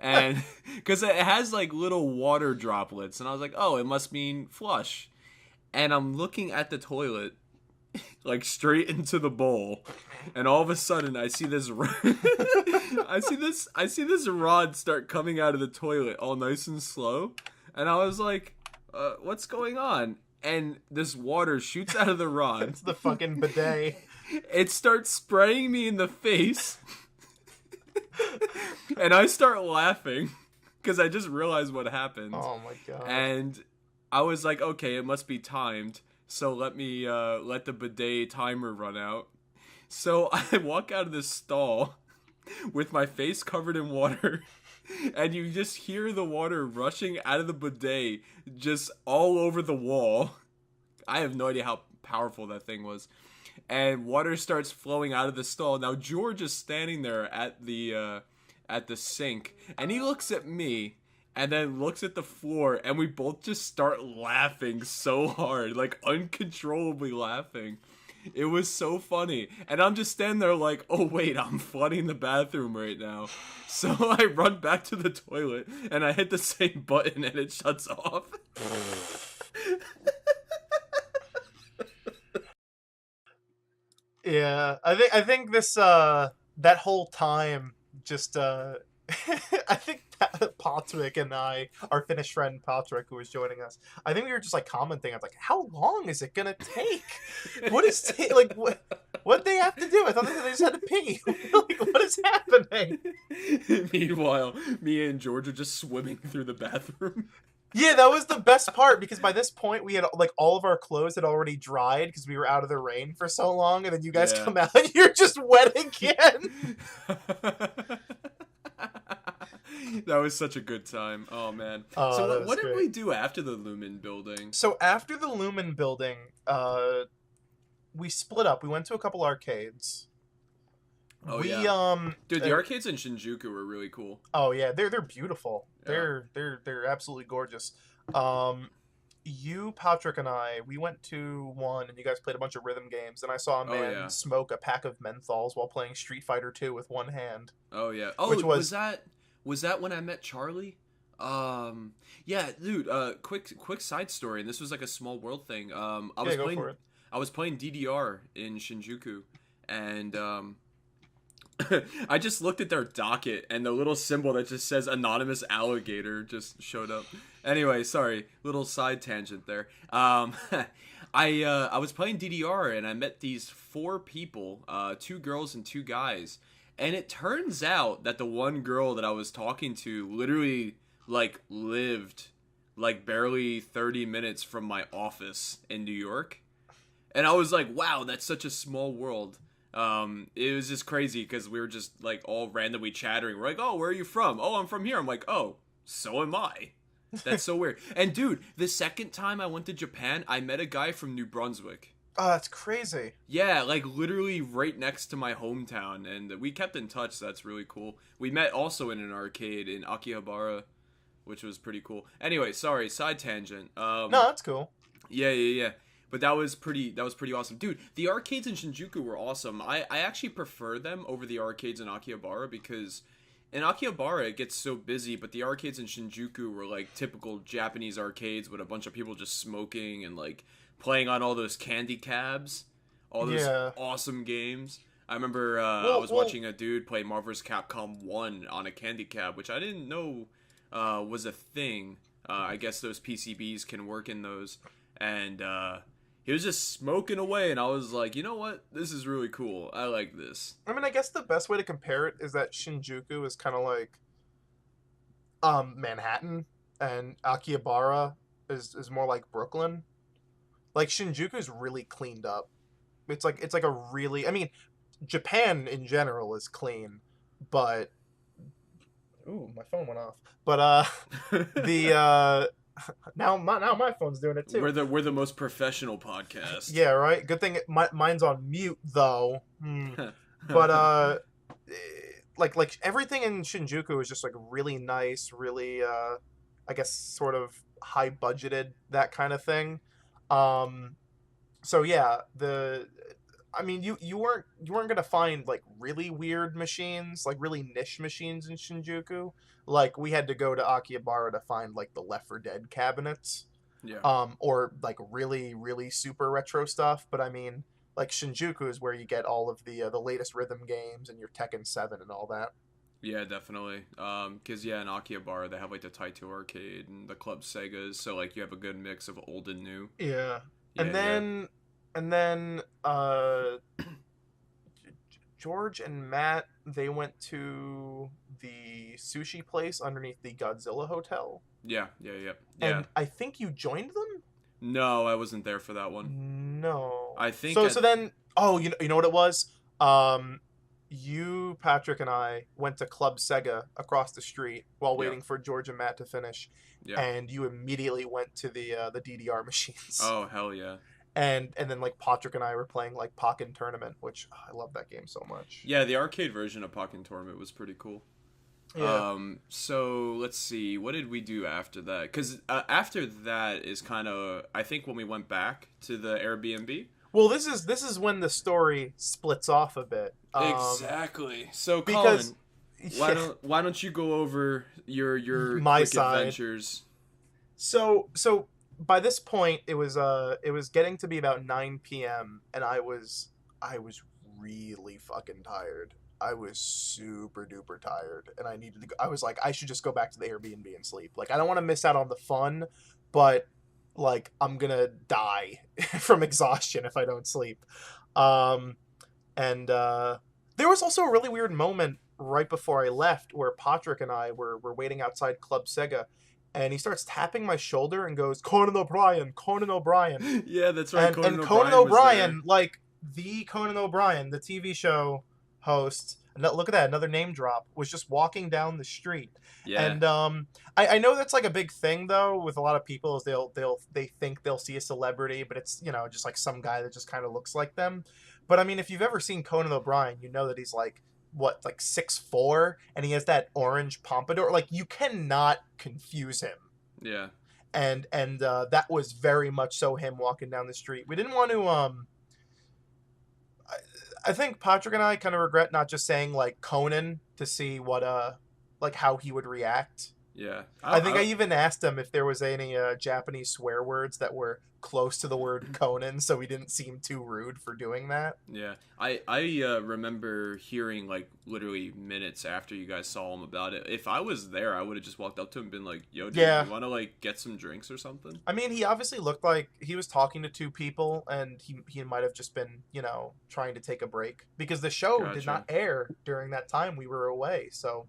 And because it has like little water droplets, and I was like, oh, it must mean flush. And I'm looking at the toilet, like straight into the bowl, and all of a sudden I see this I see this rod start coming out of the toilet all nice and slow, and I was like, what's going on? And this water shoots out of the rod. It's the fucking bidet. It starts spraying me in the face. And I start laughing because I just realized what happened. Oh my god. And I was like, okay, it must be timed. So let me let the bidet timer run out. So I walk out of this stall with my face covered in water. And you just hear the water rushing out of the bidet just all over the wall. I have no idea how powerful that thing was. And water starts flowing out of the stall. Now George is standing there at the sink, and he looks at me and then looks at the floor, and we both just start laughing so hard, like uncontrollably laughing. It was so funny. And I'm just standing there like, oh wait, I'm flooding the bathroom right now. So I run back to the toilet and I hit the same button and it shuts off. Yeah, I think this that whole time just I think Patrick and I, our Finnish friend Patrick, who was joining us, I think we were just like commenting. I was like, "How long is it gonna take? What is like what they have to do? I thought they just had to pee. Like, what is happening?" Meanwhile, me and George are just swimming through the bathroom. Yeah, that was the best part, because by this point we had like all of our clothes had already dried because we were out of the rain for so long, and then you guys Yeah. come out and you're just wet again. That was such a good time. Oh man. Oh, So that was what did great. we do after the Lumen building? So after the Lumen building, we split up. We went to a couple arcades. Oh, we yeah. Dude, the uh, arcades in Shinjuku were really cool. Oh yeah, they're beautiful. Yeah. They're absolutely gorgeous. You, Patrick, and I, we went to one, and you guys played a bunch of rhythm games, and I saw a Oh, man yeah. smoke a pack of menthols while playing Street Fighter 2 with one hand. Oh yeah. Oh, Which was that when I met Charlie? Yeah, dude. Quick side story, and this was like a small world thing. I was go playing. for it. I was playing DDR in Shinjuku, and I just looked at their docket and the little symbol that just says anonymous alligator just showed up. Anyway, sorry, little side tangent there. I was playing DDR and I met these 4 people, 2 girls and 2 guys, and it turns out that the one girl that I was talking to literally like lived like barely 30 minutes from my office in New York. And I was like, wow, that's such a small world. It was just crazy because we were just like all randomly chattering. We're like, oh, where are you from? Oh, I'm from here. I'm like, oh, so am I. That's so weird. And dude, the second time I went to Japan, I met a guy from New Brunswick. Oh, that's crazy. Yeah, like literally right next to my hometown, and we kept in touch. So that's really cool. We met also in an arcade in Akihabara, which was pretty cool. Anyway, sorry, side tangent. No, that's cool. Yeah. But that was pretty awesome. Dude, the arcades in Shinjuku were awesome. I actually prefer them over the arcades in Akihabara because in Akihabara it gets so busy, but the arcades in Shinjuku were like typical Japanese arcades with a bunch of people just smoking and like playing on all those candy cabs, all those awesome games. I remember I was watching a dude play Marvel vs. Capcom 1 on a candy cab, which I didn't know was a thing. I guess those PCBs can work in those. And he was just smoking away, and I was like, you know what? This is really cool. I like this. I mean, I guess the best way to compare it is that Shinjuku is kind of like Manhattan, and Akihabara is more like Brooklyn. Like, Shinjuku is really cleaned up. It's like a really... I mean, Japan in general is clean, but... Ooh, my phone went off. But, Now my phone's doing it too. We're the most professional podcast. Yeah, right. Good thing mine's on mute though. But like everything in Shinjuku is just like really nice, really I guess sort of high budgeted, that kind of thing. So yeah, I mean, you weren't gonna find like really weird machines, like really niche machines in Shinjuku. Like, we had to go to Akihabara to find like the Left 4 Dead cabinets, or like really really super retro stuff. But I mean, like Shinjuku is where you get all of the latest rhythm games and your Tekken 7 and all that. Yeah, definitely. Because in Akihabara they have like the Taito arcade and the Club Segas, so like you have a good mix of old and new. Yeah, and then George and Matt, they went to the sushi place underneath the Godzilla Hotel. Yeah. And I think you joined them? No, I wasn't there for that one. No. I think so then, oh, you know what it was? You, Patrick, and I went to Club Sega across the street while waiting for George and Matt to finish. Yeah. And you immediately went to the DDR machines. Oh, hell yeah. And then like Patrick and I were playing like Pokken Tournament, which I love that game so much. Yeah, the arcade version of Pokken Tournament was pretty cool. Yeah. So let's see, what did we do after that? Because after that is kind of, I think, when we went back to the Airbnb. Well, this is when the story splits off a bit. Exactly. So Colin, why don't you go over your my quick side. adventures? So by this point, it was getting to be about 9 p.m. and I was really fucking tired. I was super duper tired, and I needed to go. I was like, I should just go back to the Airbnb and sleep. Like, I don't want to miss out on the fun, but like, I'm gonna die from exhaustion if I don't sleep. And there was also a really weird moment right before I left where Patrick and I were waiting outside Club Sega. And he starts tapping my shoulder and goes, Conan O'Brien. Yeah, that's right. And Conan O'Brien, like the Conan O'Brien, the TV show host, look at that, another name drop, was just walking down the street. Yeah. And I know that's like a big thing though with a lot of people, is they think they'll see a celebrity, but it's, just like some guy that just kind of looks like them. But I mean, if you've ever seen Conan O'Brien, you know that he's like 6'4", and he has that orange pompadour. Like, you cannot confuse him. Yeah. And that was very much so him walking down the street. We didn't want to I think Patrick and I kind of regret not just saying like Conan to see what like how he would react. Yeah. I think I even asked him if there was any Japanese swear words that were close to the word Conan, so he didn't seem too rude for doing that. Yeah, I remember hearing like literally minutes after you guys saw him about it. If I was there, I would have just walked up to him and been like, "Yo, dude, Yeah. you want to like get some drinks or something?" I mean, he obviously looked like he was talking to two people, and he might have just been, trying to take a break. Because the show did Gotcha. not air during that time we were away, so,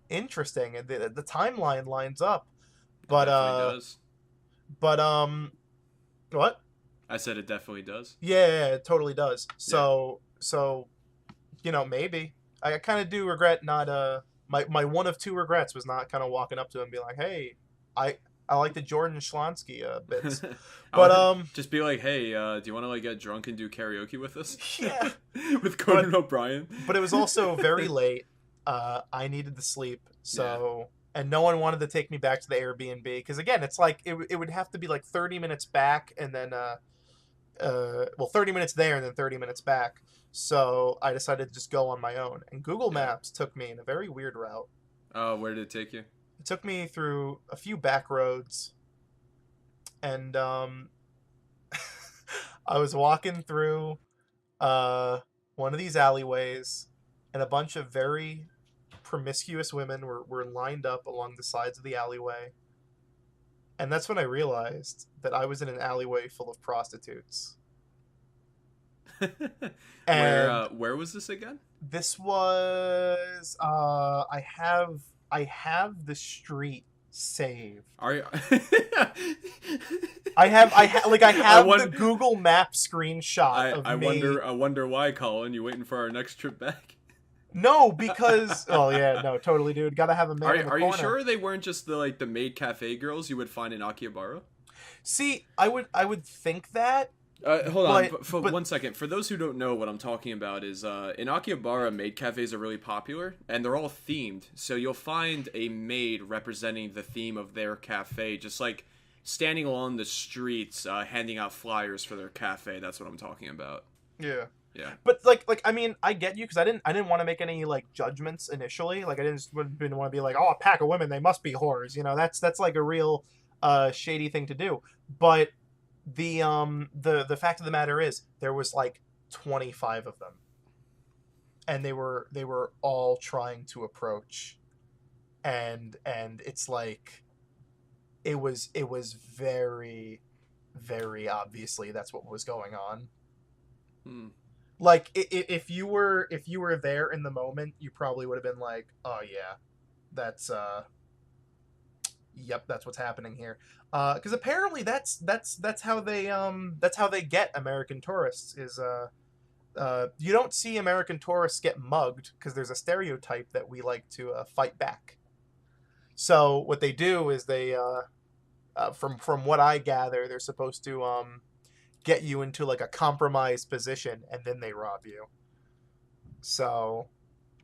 interesting. And the timeline lines up. But, It definitely does. but, what? I said it definitely does. Yeah, it totally does. So, maybe. I kind of do regret not, my one of two regrets was not kind of walking up to him and being like, hey, I like the Jordan Schlonsky bits. But, just be like, hey, do you want to like get drunk and do karaoke with us? Yeah. With Conan O'Brien. But it was also very late. I needed to sleep, so... And no one wanted to take me back to the Airbnb, because again, it's like, it would have to be like 30 minutes back, and then, 30 minutes there, and then 30 minutes back. So I decided to just go on my own. And Google Maps took me in a very weird route. Oh, where did it take you? It took me through a few back roads, and I was walking through one of these alleyways, and a bunch of very promiscuous women were lined up along the sides of the alleyway. And that's when I realized that I was in an alleyway full of prostitutes. Where was this again? This was I have the street saved. Are you? I have the Google Map screenshot of me. I wonder why, Colin. You waiting for our next trip back? No, because totally, dude. Gotta have a man in the corner. Are you sure they weren't just the maid cafe girls you would find in Akihabara? See, I would think that. Hold on, but 1 second. For those who don't know, what I'm talking about is in Akihabara, maid cafes are really popular, and they're all themed. So you'll find a maid representing the theme of their cafe, just like standing along the streets, handing out flyers for their cafe. That's what I'm talking about. Yeah. Yeah. But I mean, I get you, because I didn't want to make any like judgments initially. Like I didn't want to be like, oh, a pack of women, they must be whores. That's like a real shady thing to do. But the fact of the matter is, there was like 25 of them, and they were all trying to approach, and it's like it was very, very obviously that's what was going on. Like if you were there in the moment, you probably would have been like, oh yeah, that's yep, that's what's happening here. Because apparently that's how they get American tourists is you don't see American tourists get mugged, because there's a stereotype that we like to fight back. So what they do is they from what I gather, they're supposed to get you into like a compromised position, and then they rob you. So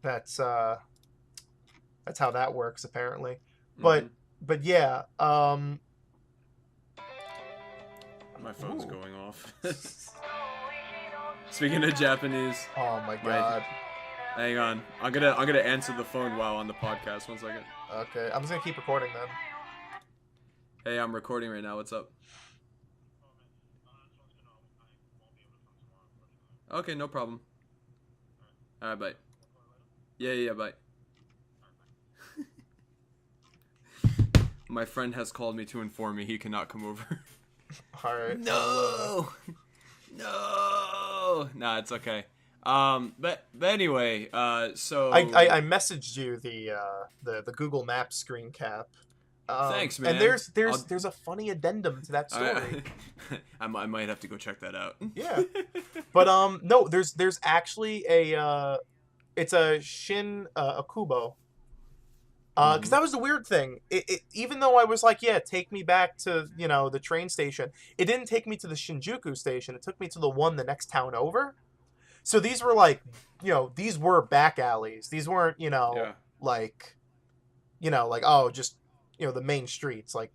that's how that works apparently. But yeah, my phone's going off. Speaking of Japanese. Oh my god. Hang on. I'm gonna answer the phone while on the podcast. 1 second. Okay, I'm just gonna keep recording then. Hey, I'm recording right now. What's up? Okay, no problem. Alright, bye. Yeah, bye. My friend has called me to inform me he cannot come over. Alright. No! No! Nah, it's okay. But anyway, so... I messaged you the Google Maps screen cap. Thanks, man. And there's a funny addendum to that story. I might have to go check that out. Yeah. But no, there's actually it's a Shin Akubo. Because that was the weird thing. It even though I was like, yeah, take me back to the train station, it didn't take me to the Shinjuku station. It took me to the one the next town over. So these were like, these were back alleys. These weren't like oh, just the main streets. Like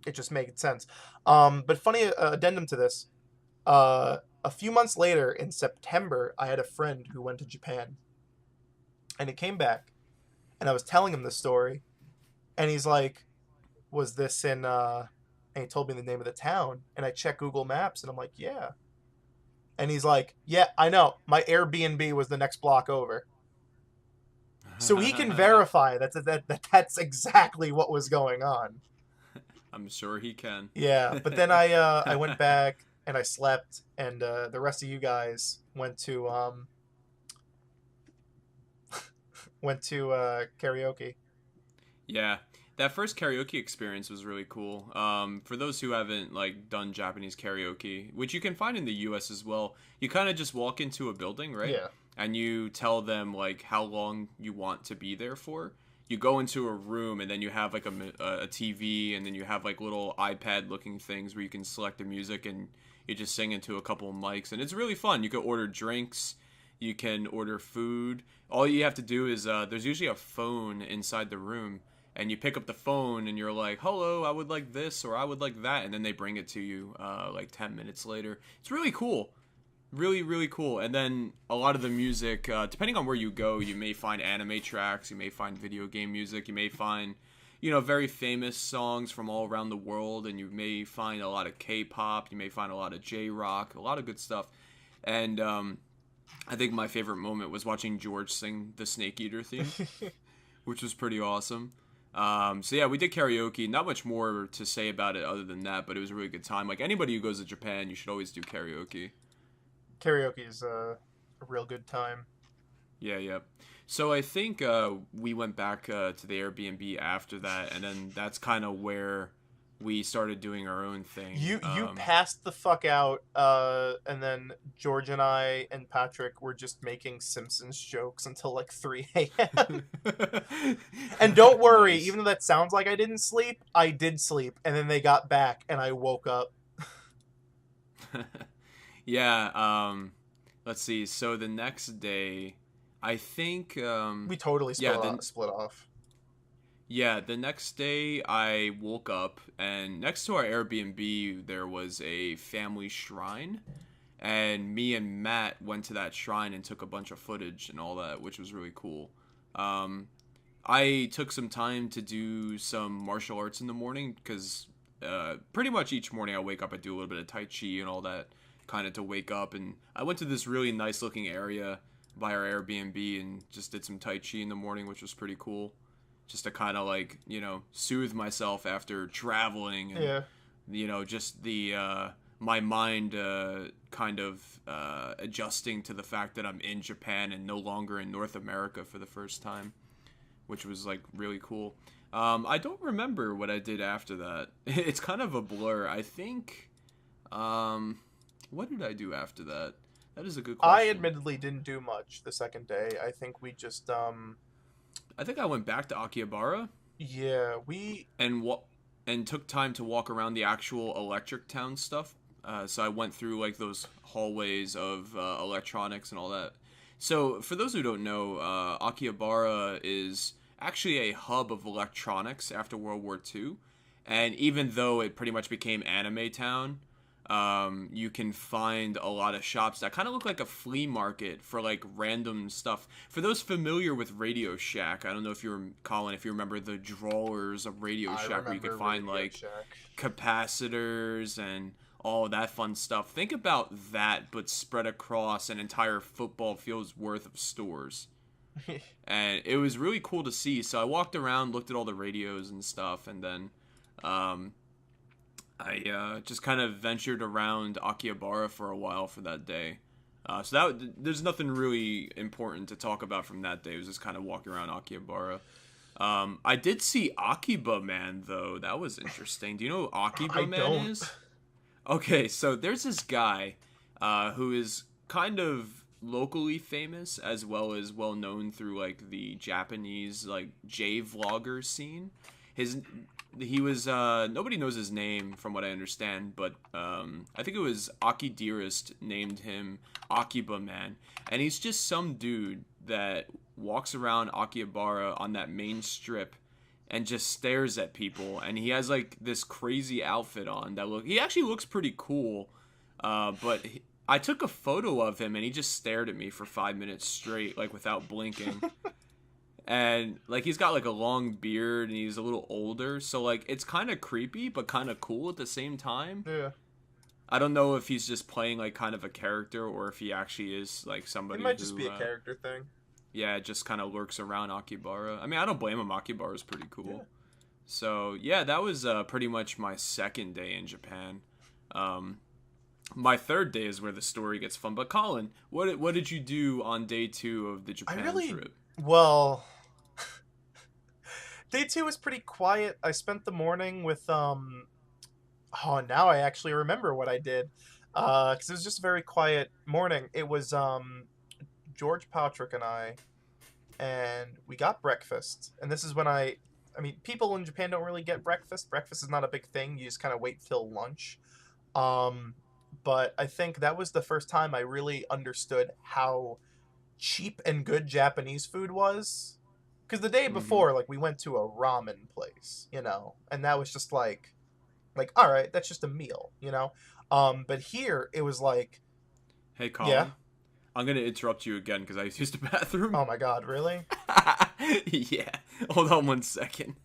it just made sense. But funny addendum to this. A few months later, in September, I had a friend who went to Japan, and he came back, and I was telling him the story, And he's like, was this in, and he told me the name of the town. And I checked Google Maps, and I'm like, yeah. And he's like, yeah, I know. My Airbnb was the next block over. So he can verify that's exactly what was going on. I'm sure he can. Yeah, but then I went back and I slept, and the rest of you guys went to karaoke. Yeah, that first karaoke experience was really cool. For those who haven't like done Japanese karaoke, which you can find in the U.S. as well, you kind of just walk into a building, right? Yeah. And you tell them like how long you want to be there for. You go into a room and then you have like a TV, and then you have like little iPad looking things where you can select the music, and you just sing into a couple of mics, and it's really fun. You can order drinks, you can order food. All you have to do is there's usually a phone inside the room, and you pick up the phone and you're like, hello, I would like this or I would like that, and then they bring it to you like 10 minutes later. It's really cool. Really, really cool. And then a lot of the music, depending on where you go, you may find anime tracks, you may find video game music, you may find, very famous songs from all around the world, and you may find a lot of K-pop, you may find a lot of J-rock, a lot of good stuff. And I think my favorite moment was watching George sing the Snake Eater theme, which was pretty awesome. So yeah, we did karaoke. Not much more to say about it other than that, but it was a really good time. Like, anybody who goes to Japan, you should always do karaoke. Karaoke is a real good time. Yeah. So I think we went back to the Airbnb after that, and then that's kind of where we started doing our own thing. You passed the fuck out, and then George and I and Patrick were just making Simpsons jokes until like 3 a.m. And don't worry, Nice. even though that sounds like I didn't sleep, I did sleep, and then they got back, and I woke up. Yeah, let's see. So the next day, I think We totally yeah, split off. yeah, the next day I woke up, and next to our Airbnb there was a family shrine, and me and Matt went to that shrine and took a bunch of footage and all that, which was really cool. I took some time to do some martial arts in the morning because pretty much each morning I wake up, I do a little bit of Tai Chi and all that, kind of to wake up. And I went to this really nice looking area by our Airbnb and just did some Tai Chi in the morning, which was pretty cool. Just to kind of like, soothe myself after traveling and, Yeah. just the, my mind kind of adjusting to the fact that I'm in Japan and no longer in North America for the first time, which was like really cool. I don't remember what I did after that. It's kind of a blur. I think, what did I do after that? That is a good question. I admittedly didn't do much the second day. I think we just I think I went back to Akihabara yeah, we and took time to walk around the actual Electric Town stuff. So I went through like those hallways of electronics and all that. So for those who don't know, Akihabara is actually a hub of electronics after World War II. And even though it pretty much became Anime Town, you can find a lot of shops that kind of look like a flea market for like random stuff. For those familiar with Radio Shack, I don't know if Colin, if you remember the drawers of Radio Shack where you could find like capacitors and all of that fun stuff. Think about that, but spread across an entire football field's worth of stores. And it was really cool to see. So I walked around, looked at all the radios and stuff, and then I just kind of ventured around Akihabara for a while for that day. So there's nothing really important to talk about from that day. It was just kind of walking around Akihabara. I did see Akiba Man, though. That was interesting. Do you know who Akiba Man is? Okay, so there's this guy who is kind of locally famous as well as well known through like the Japanese like J-vlogger scene. He was nobody knows his name from what I understand, but I think it was Aki Dearest named him Akiba Man, and he's just some dude that walks around Akihabara on that main strip and just stares at people, and he has like this crazy outfit on he actually looks pretty cool, but I took a photo of him and he just stared at me for 5 minutes straight, like without blinking. And like he's got like a long beard and he's a little older, so like it's kind of creepy but kind of cool at the same time. Yeah. I don't know if he's just playing like kind of a character or if he actually is like It somebody might who just be a character thing. yeah, just kind of lurks around Akihabara. I mean, I don't blame him. Akibara's pretty cool. Yeah. So yeah, that was pretty much my second day in Japan. My third day is where the story gets fun. But Colin, what did you do on day 2 of the Japan trip? Well, day 2 was pretty quiet. I spent the morning with oh, now I actually remember what I did. Because it was just a very quiet morning. It was George Patrick and we got breakfast. And this is when I mean, people in Japan don't really get breakfast. Breakfast is not a big thing. You just kind of wait till lunch. But I think that was the first time I really understood how cheap and good Japanese food was. Because the day before, like, we went to a ramen place, you know, and that was just like, all right, that's just a meal, you know. But here it was like, hey Colin, yeah, I'm gonna interrupt you again because I used the bathroom. oh my god, really? Yeah, hold on 1 second.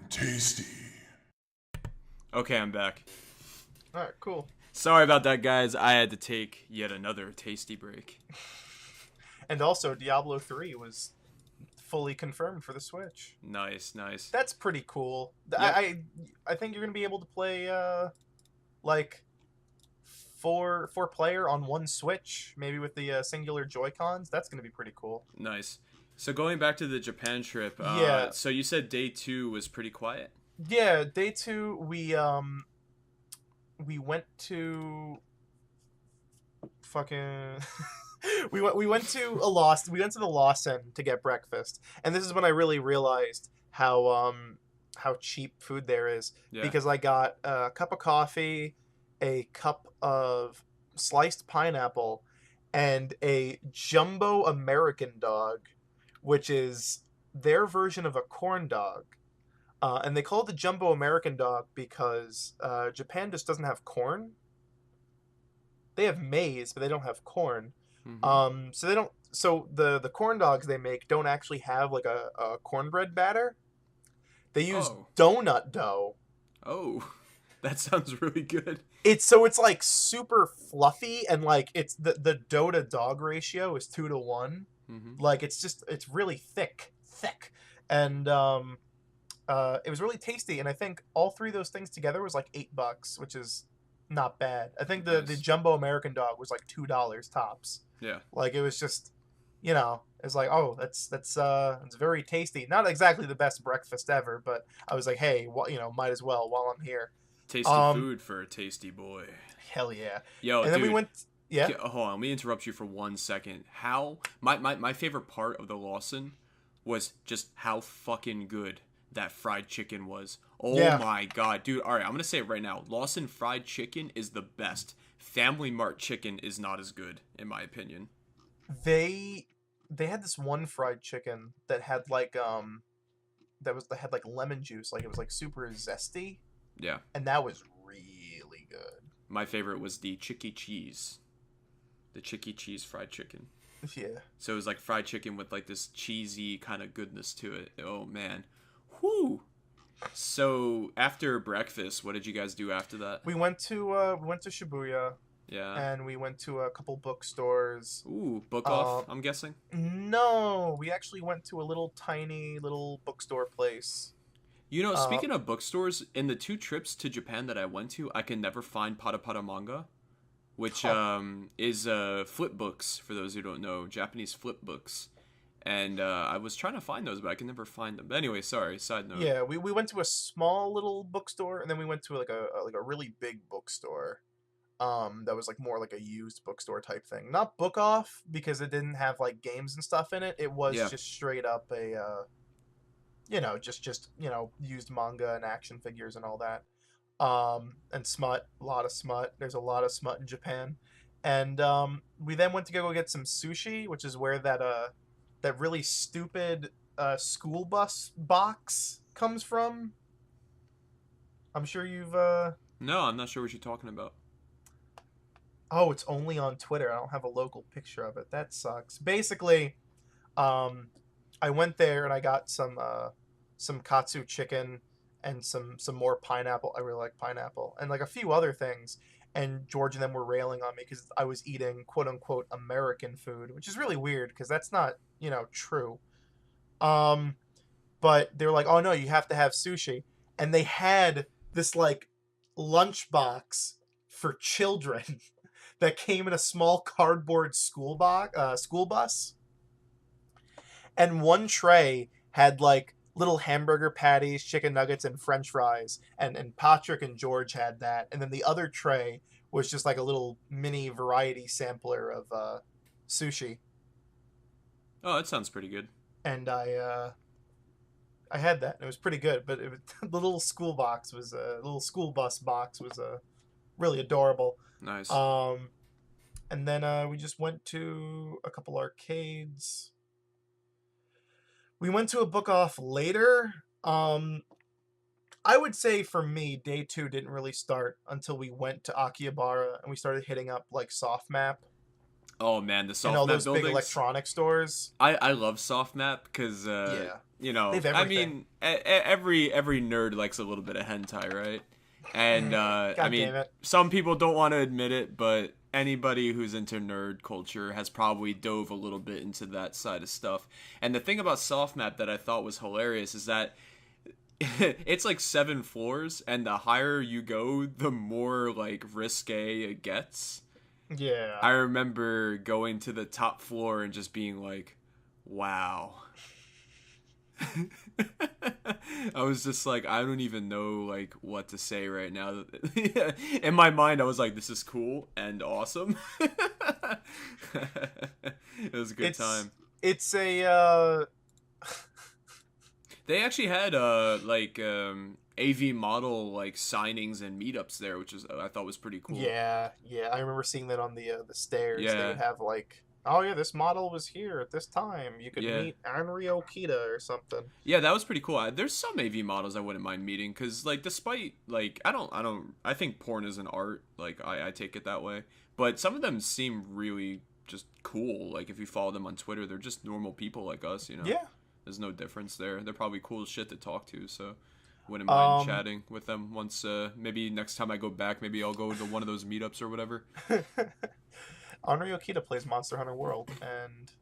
Tasty. Okay, I'm back. All right, cool. Sorry about that, guys. I had to take yet another tasty break. And also, Diablo 3 was fully confirmed for the Switch. Nice. That's pretty cool. Yeah. I think you're gonna be able to play like four player on one Switch, maybe with the singular Joy-Cons. That's gonna be pretty cool. Nice. So going back to the Japan trip, Yeah. So you said day 2 was pretty quiet. Yeah, day 2 we went to fucking we went to the Lawson to get breakfast, and this is when I really realized how cheap food there is. Yeah. Because I got a cup of coffee, a cup of sliced pineapple, and a jumbo American dog, which is their version of a corn dog. And they call it the jumbo American dog because Japan just doesn't have corn. They have maize, but they don't have corn. Mm-hmm. So they don't. So the corn dogs they make don't actually have like a cornbread batter. They use donut dough. Oh, that sounds really good. It's like super fluffy, and like it's the dough to dog ratio is 2-to-1. Mm-hmm. Like it's really thick, and it was really tasty. And I think all three of those things together was like $8, which is not bad. I think the jumbo American dog was like $2 tops. Yeah. Like it was just, you know, it's like, oh, that's it's very tasty. Not exactly the best breakfast ever, but I was like, hey, you know, might as well while I'm here. Tasty food for a tasty boy. Hell yeah. Yo, and then dude, we went. Yeah. Hold on, let me interrupt you for 1 second. How my favorite part of the Lawson was just how fucking good that fried chicken was. Oh Yeah. my god, dude. All right, I'm gonna say it right now. Lawson fried chicken is the best. Family Mart chicken is not as good, in my opinion. They had this one fried chicken that had like that had like lemon juice, like it was like super zesty, Yeah. and that was really good. My favorite was the Chicky Cheese. The Chicky Cheese fried chicken. Yeah. So it was like fried chicken with like this cheesy kind of goodness to it. Oh man. Whoo. So after breakfast, what did you guys do after that? We went to Shibuya. Yeah. And we went to a couple bookstores. Ooh, book off, I'm guessing? No, we actually went to a tiny little bookstore place. You know, speaking of bookstores, in the 2 trips to Japan that I went to, I can never find Pada manga, which is flip books, for those who don't know, Japanese flip books. And I was trying to find those, but I can never find them. But anyway, sorry, side note. Yeah, we went to a small little bookstore, and then we went to like a really big bookstore. That was like more like a used bookstore type thing. Not book off, because it didn't have like games and stuff in it. It was just straight up a just used manga and action figures and all that. And smut, a lot of smut. There's a lot of smut in Japan. And we then went to go get some sushi, which is where that really stupid school bus box comes from. I'm sure you've No, I'm not sure what you're talking about. Oh, it's only on Twitter. I don't have a local picture of it. That sucks. Basically, I went there and I got some katsu chicken and some more pineapple. I really like pineapple and like a few other things. And George and them were railing on me because I was eating quote unquote American food, which is really weird because that's not true. Um, but they were like, "Oh no, you have to have sushi," and they had this like lunchbox for children that came in a small cardboard school bus, and one tray had like little hamburger patties, chicken nuggets, and French fries, and Patrick and George had that, and then the other tray was just like a little mini variety sampler of sushi, Oh, that sounds pretty good. and I had that, and it was pretty good. But the little school box was a little school bus box was really adorable. Nice. And then we just went to a couple arcades. We went to a book off later. I would say for me, day two didn't really start until we went to Akihabara and we started hitting up like Soft Map Oh man, the and all soft map those big buildings. electronic stores. I love soft map because Yeah, you know, they have I everything. mean every nerd likes a little bit of hentai, right? And God I mean damn it. some people don't want to admit it, but anybody who's into nerd culture has probably dove a little bit into that side of stuff. And the thing about soft map that I thought was hilarious is that it's like 7 floors, and the higher you go, the more like risque it gets. Yeah. I remember going to the top floor and just being like, wow. I was just like, I don't even know like what to say right now. In my mind, I was like, this is cool and awesome. It was a good time. It's a They actually had AV model like signings and meetups there, which is I thought was pretty cool. yeah. I remember seeing that on the stairs. They Yeah. would have like, oh yeah, this model was here at this time. You could Yeah. meet Anri Okita or something. Yeah, that was pretty cool. There's some AV models I wouldn't mind meeting because, like, despite like I think porn is an art. Like, I take it that way. But some of them seem really just cool. Like, if you follow them on Twitter, they're just normal people like us. You know, Yeah. there's no difference there. They're probably cool as shit to talk to. So, wouldn't mind Um, chatting with them once. Maybe next time I go back, maybe I'll go to one of those meetups or whatever. Anri Okita plays Monster Hunter World, and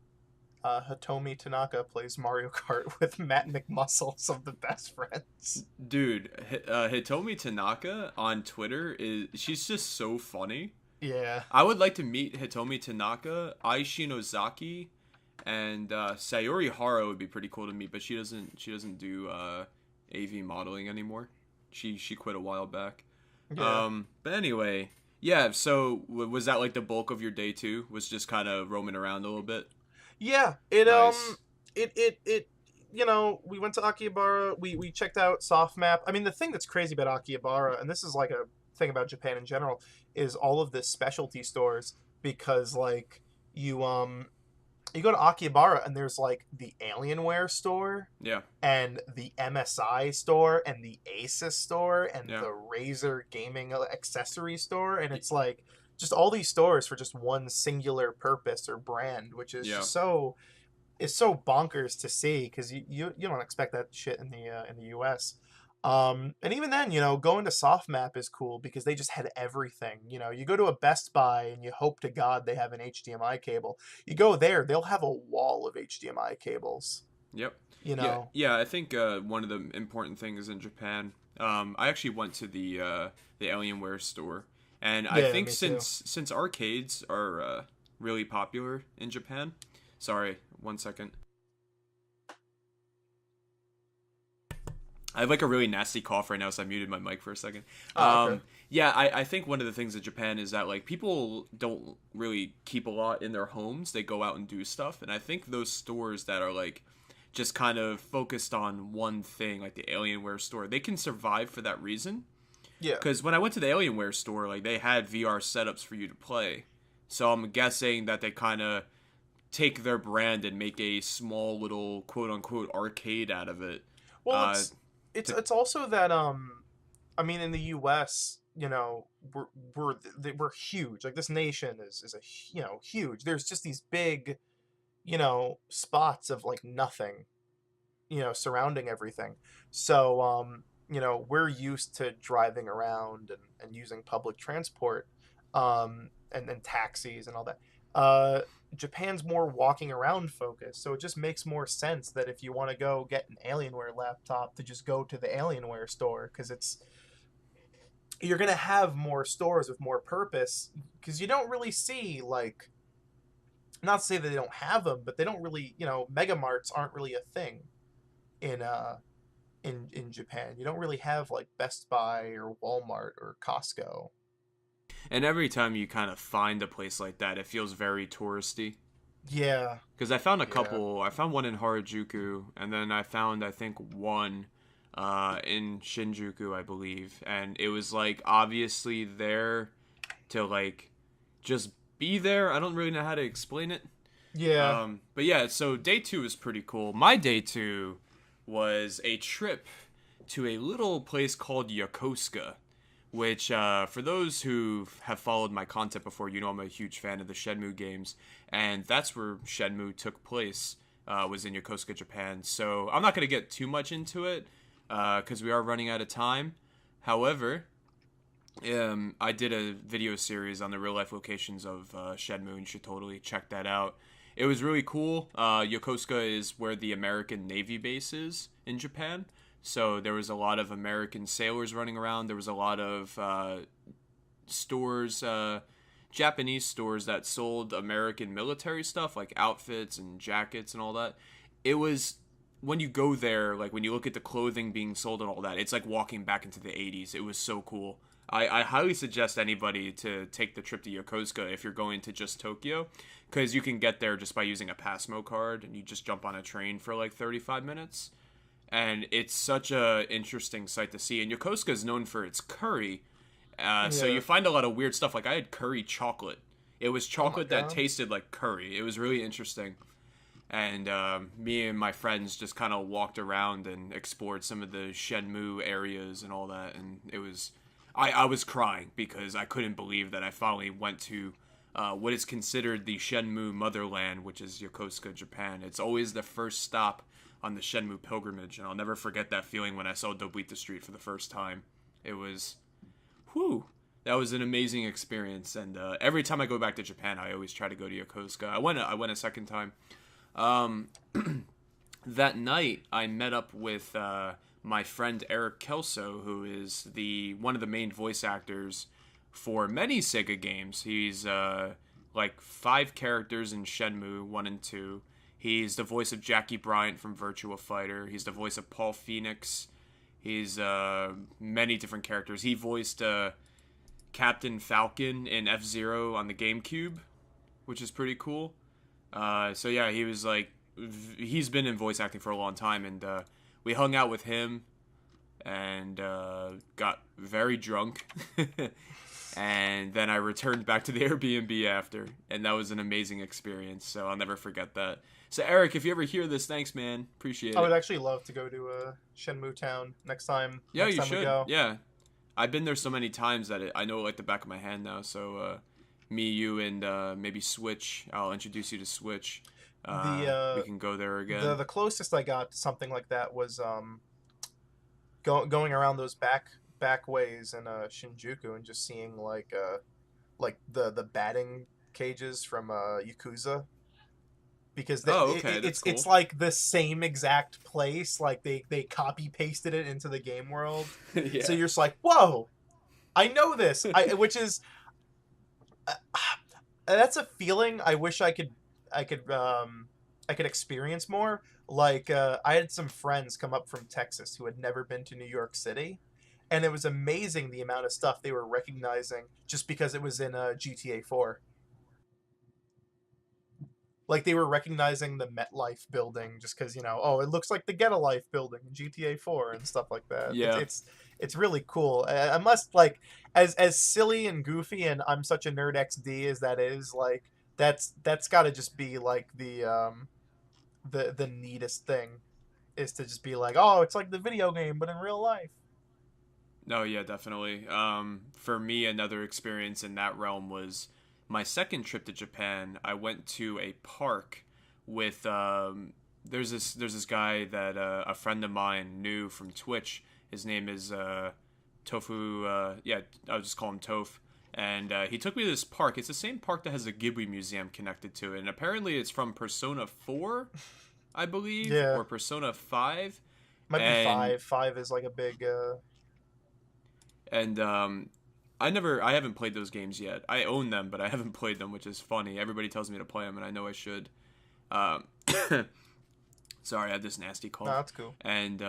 Hitomi Tanaka plays Mario Kart with Matt McMuscle, some of the best friends. Dude, Hitomi Tanaka on Twitter she's just so funny. Yeah. I would like to meet Hitomi Tanaka, Ai Shinozaki, and Sayori Hara would be pretty cool to meet, but she doesn't do AV modeling anymore. She quit a while back. Yeah. But anyway, yeah. So was that like the bulk of your day too? Was just kind of roaming around a little bit? Yeah. Nice. It we went to Akihabara, we checked out Soft Map. I mean, the thing that's crazy about Akihabara, and this is like a thing about Japan in general, is all of the specialty stores because like you go to Akihabara and there's like the Alienware store Yeah. and the MSI store and the Asus store and Yeah. the Razer gaming accessory store, and it's like just all these stores for just one singular purpose or brand, which is Yeah. just so it's so bonkers to see because you don't expect that shit in the US. And even then, going to SoftMap is cool because they just had everything. You go to a Best Buy and you hope to God they have an HDMI cable. You go there, they'll have a wall of HDMI cables. Yep. You Yeah. know, Yeah. I think one of the important things in Japan. I actually went to the Alienware store, and I Yeah, think me too. since arcades are really popular in Japan. Sorry, 1 second. I have like a really nasty cough right now, so I muted my mic for a second. Oh, okay. Yeah, I think one of the things in Japan is that like people don't really keep a lot in their homes. They go out and do stuff, and I think those stores that are like just kind of focused on one thing, like the Alienware store, they can survive for that reason. Yeah. Because when I went to the Alienware store, like they had VR setups for you to play, so I'm guessing that they kind of take their brand and make a small little quote unquote arcade out of it. Well, Uh, it's also that I mean, in the U.S., we're huge. Like this nation is a huge. There's just these big, spots of like nothing, surrounding everything. So, we're used to driving around and using public transport, and taxis and all that. Japan's more walking around focused, so it just makes more sense that if you want to go get an Alienware laptop, to just go to the Alienware store, because you're gonna have more stores with more purpose, because you don't really see, like, not to say that they don't have them, but they don't really, mega marts aren't really a thing in Japan. You don't really have like Best Buy or Walmart or Costco. And every time you kind of find a place like that, it feels very touristy. Yeah. Because I found a Yeah. couple. I found one in Harajuku, and then I found, I think, one in Shinjuku, I believe. And it was like obviously there to like just be there. I don't really know how to explain it. Yeah. But yeah, so day 2 is pretty cool. My day 2 was a trip to a little place called Yokosuka, which, for those who have followed my content before, I'm a huge fan of the Shenmue games, and that's where Shenmue took place, was in Yokosuka, Japan. So I'm not going to get too much into it, because we are running out of time. However, I did a video series on the real-life locations of Shenmue, and you should totally check that out. It was really cool. Yokosuka is where the American Navy base is in Japan. So there was a lot of American sailors running around. There was a lot of stores, Japanese stores that sold American military stuff, like outfits and jackets and all that. It was, when you go there, like when you look at the clothing being sold and all that, it's like walking back into the 80s. It was so cool. I highly suggest anybody to take the trip to Yokosuka if you're going to just Tokyo, because you can get there just by using a Passmo card, and you just jump on a train for like 35 minutes. And it's such a interesting sight to see. And Yokosuka is known for its curry. So you find a lot of weird stuff. Like I had curry chocolate. It was chocolate that tasted like curry. It was really interesting. And me and my friends just kind of walked around and explored some of the Shenmue areas and all that. And it was... I was crying because I couldn't believe that I finally went to what is considered the Shenmue motherland, which is Yokosuka, Japan. It's always the first stop on the Shenmue pilgrimage, and I'll never forget that feeling when I saw Dobita Street for the first time. It was, that was an amazing experience, and every time I go back to Japan, I always try to go to Yokosuka. I went a second time. That night, I met up with my friend Eric Kelso, who is one of the main voice actors for many Sega games. He's like 5 characters in Shenmue 1 and 2. He's the voice of Jackie Bryant from Virtua Fighter. He's the voice of Paul Phoenix. He's many different characters. He voiced Captain Falcon in F-Zero on the GameCube, which is pretty cool. So yeah, he's been in voice acting for a long time, and we hung out with him and got very drunk. And then I returned back to the Airbnb after, and that was an amazing experience, so I'll never forget that. So Eric, if you ever hear this, thanks, man. Appreciate it. I would actually love to go to Shenmue Town next time. Yeah, next you time should. We go. Yeah, I've been there so many times that I know it like the back of my hand now. So me, you, and maybe Switch. I'll introduce you to Switch. We can go there again. The closest I got to something like that was going around those back ways in Shinjuku and just seeing like the batting cages from Yakuza, because it's like the same exact place. Like they copy pasted it into the game world. Yeah. So you're just like, whoa, I know this. Which is that's a feeling I wish I could experience more. Like I had some friends come up from Texas who had never been to New York City, and it was amazing the amount of stuff they were recognizing just because it was in GTA 4. Like they were recognizing the MetLife building just because, it looks like the Get a Life building in GTA 4 and stuff like that. Yeah. It's really cool. Unless, like, as silly and goofy, and I'm such a nerd XD as that is, like, that's got to just be like the neatest thing, is to just be like, oh, it's like the video game but in real life. No, yeah, definitely. For me, another experience in that realm was my second trip to Japan. I went to a park with there's this guy that a friend of mine knew from Twitch. His name is Tofu. I'll just call him Toph. And he took me to this park. It's the same park that has a Ghibli museum connected to it. And apparently it's from Persona 4, I believe, or Persona 5. Might be 5. 5 is like a big... And I haven't played those games yet. I own them, but I haven't played them, which is funny. Everybody tells me to play them, and I know I should. Sorry, I had this nasty cough. No, that's cool. And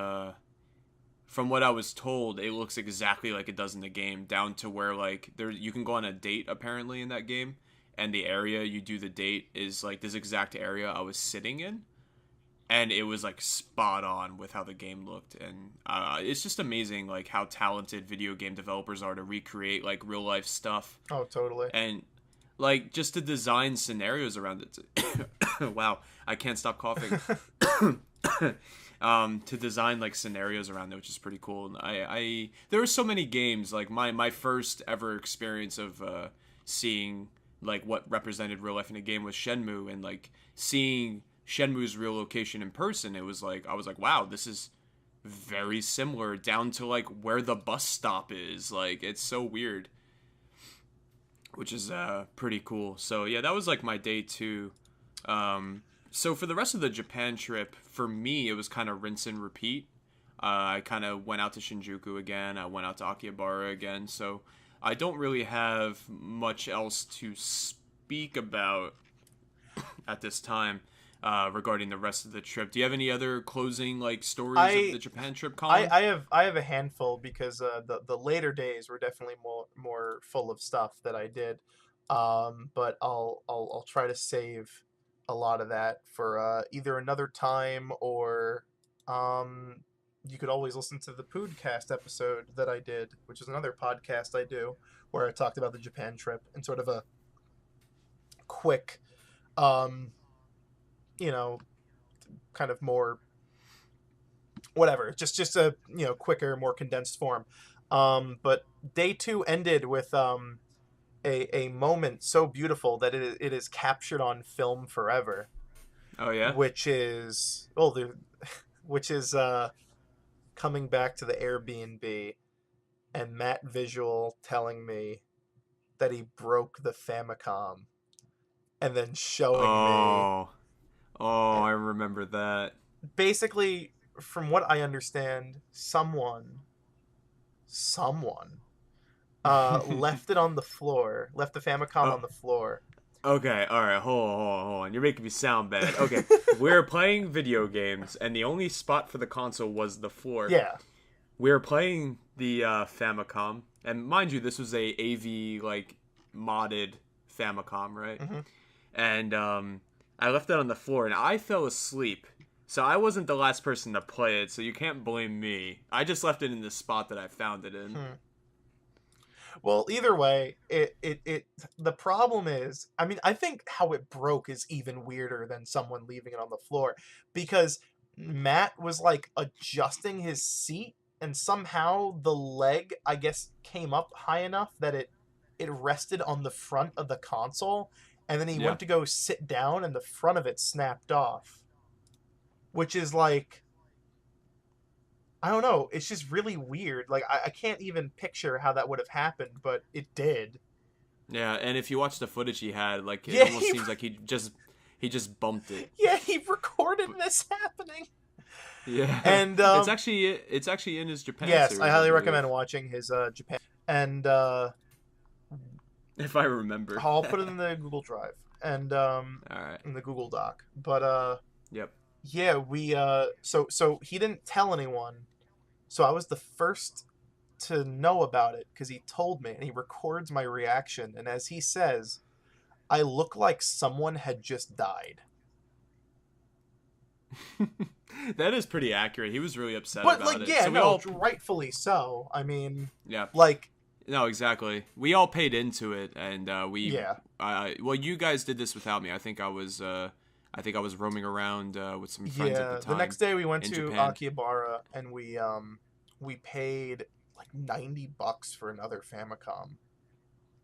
from what I was told, it looks exactly like it does in the game, down to where like you can go on a date apparently in that game, and the area you do the date is like this exact area I was sitting in, and it was like spot on with how the game looked. And it's just amazing like how talented video game developers are to recreate like real life stuff. Oh, totally. And like just to design scenarios around it. Wow, I can't stop coughing. To design like scenarios around it, which is pretty cool. And there were so many games. Like my first ever experience of seeing like what represented real life in a game was Shenmue, and like seeing Shenmue's real location in person, it was like I was like, wow, this is very similar down to like where the bus stop is. Like it's so weird, which is pretty cool. So yeah, that was like my day 2. So for the rest of the Japan trip, for me, it was kind of rinse and repeat. I kind of went out to Shinjuku again. I went out to Akihabara again. So I don't really have much else to speak about at this time regarding the rest of the trip. Do you have any other closing like stories of the Japan trip, Colin? I have a handful because the later days were definitely more full of stuff that I did. But I'll try to save a lot of that for either another time, or you could always listen to the Podcast episode that I did, which is another podcast I do, where I talked about the Japan trip in sort of a quick, kind of more whatever, just a quicker, more condensed form. But day 2 ended with a moment so beautiful that it is captured on film forever. Oh yeah. Which is coming back to the Airbnb and Matt Visual telling me that he broke the Famicom, and then showing me. I remember that. Basically, from what I understand, someone left it on the floor, left the Famicom on the floor. Okay, alright, hold on. You're making me sound bad. Okay, we're playing video games, and the only spot for the console was the floor. Yeah. We were playing the Famicom, and mind you, this was a AV, like, modded Famicom, right? Mm-hmm. And I left it on the floor, and I fell asleep. So I wasn't the last person to play it, so you can't blame me. I just left it in the spot that I found it in. Well, either way, the problem is, I mean, I think how it broke is even weirder than someone leaving it on the floor, because Matt was like adjusting his seat, and somehow the leg, I guess, came up high enough that it rested on the front of the console, and then he went to go sit down and the front of it snapped off, which is like, I don't know. It's just really weird. Like, I can't even picture how that would have happened, but it did. Yeah, and if you watch the footage he had, like, it almost seems like he just bumped it. Yeah, he recorded this happening. Yeah, and it's actually in his Japan. Yes, series, I highly recommend watching his Japan. And if I remember, I'll put it in the Google Drive and all right, in the Google Doc. But yep. Yeah, we so he didn't tell anyone. So I was the first to know about it because he told me, and he records my reaction. And as he says, I look like someone had just died. That is pretty accurate. He was really upset but about like, it. yeah, So no, rightfully so. I mean, yeah, like, no, exactly. We all paid into it, and well, you guys did this without me. I think I was roaming around with some friends at the time. The next day we went to Japan. Akihabara, and we paid like $90 for another Famicom.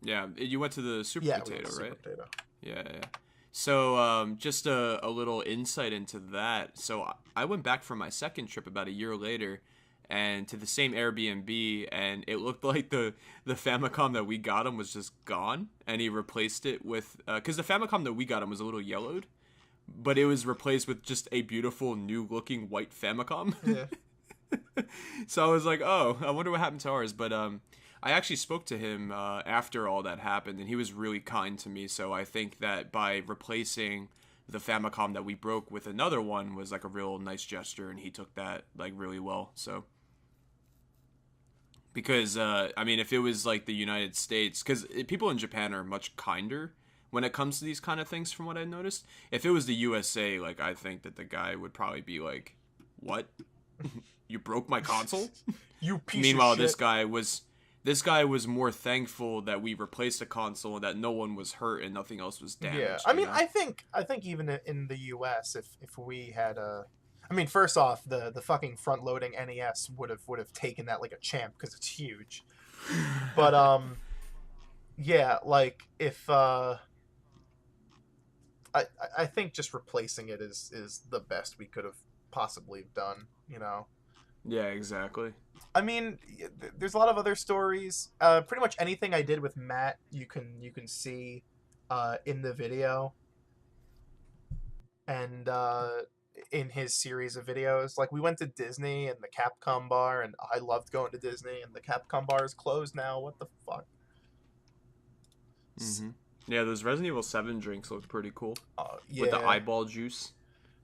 Yeah, you went to the Super Potato, Super right? Potato. Yeah. So, just a little insight into that. So, I went back for my second trip about a year later, and to the same Airbnb, and it looked like the Famicom that we got him was just gone, and he replaced it with because the Famicom that we got him was a little yellowed, but it was replaced with just a beautiful new looking white Famicom. Yeah. So I was like, oh, I wonder what happened to ours. But I actually spoke to him after all that happened, and he was really kind to me. So I think that by replacing the Famicom that we broke with another one was like a real nice gesture, and he took that like really well. So because I mean, if it was like the United States, because people in Japan are much kinder when it comes to these kind of things, from what I noticed. If it was the USA, like I think that the guy would probably be like, "What? You broke my console?" You piece Meanwhile, of shit. this guy was more thankful that we replaced the console and that no one was hurt and nothing else was damaged. Yeah, I you mean, know? I think even in the U.S., if we had I mean, first off, the fucking front loading NES would have taken that like a champ because it's huge. But yeah, like if I think just replacing it is the best we could have possibly done. You know. Yeah, exactly. I mean, there's a lot of other stories. Pretty much anything I did with Matt, you can see in the video and in his series of videos. Like we went to Disney and the Capcom bar, and I loved going to Disney, and the Capcom bar is closed now. What the fuck? Hmm. Yeah, those Resident Evil 7 drinks looked pretty cool Yeah. with the eyeball juice.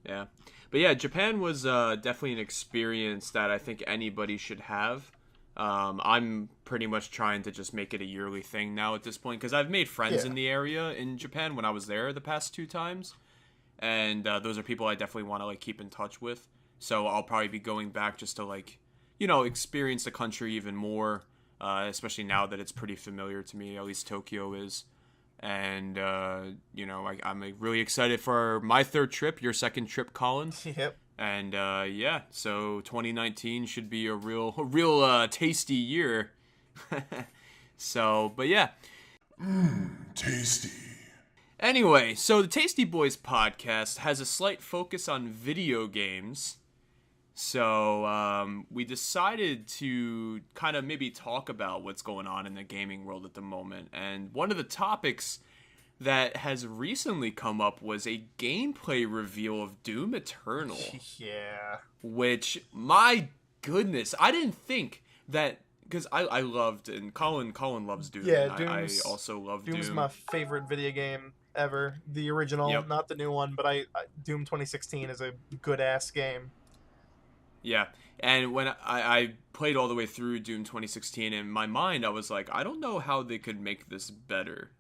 Yeah. But yeah, Japan was definitely an experience that I think anybody should have. I'm pretty much trying to just make it a yearly thing now at this point because I've made friends Yeah. in the area in Japan when I was there the past 2 times, and those are people I definitely want to like keep in touch with. So I'll probably be going back just to like, experience the country even more, especially now that it's pretty familiar to me. At least Tokyo is. And I'm like, really excited for my third trip, your second trip, Colin. Yep. And yeah, so 2019 should be a real tasty year. So, but yeah. Tasty. Anyway, so the TastyBois podcast has a slight focus on video games. So we decided to kind of maybe talk about what's going on in the gaming world at the moment. And one of the topics that has recently come up was a gameplay reveal of Doom Eternal. Yeah. Which, my goodness, I didn't think that, because I loved, and Colin loves Doom. Yeah, and I Doom's- also love Doom's Doom. my favorite video game ever. The original, Yep. not the new one, but Doom 2016 is a good ass game. Yeah, and when I played all the way through Doom 2016, in my mind I was like, I don't know how they could make this better.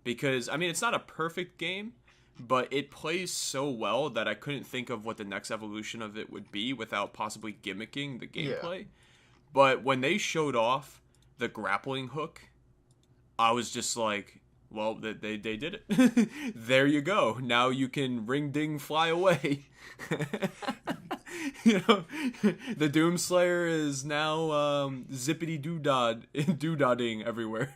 Because, I mean, it's not a perfect game, but it plays so well that I couldn't think of what the next evolution of it would be without possibly gimmicking the gameplay. Yeah. But when they showed off the grappling hook, I was just like, well, they did it. There you go. Now you can ring ding fly away. The Doomslayer is now zippity doodadding everywhere.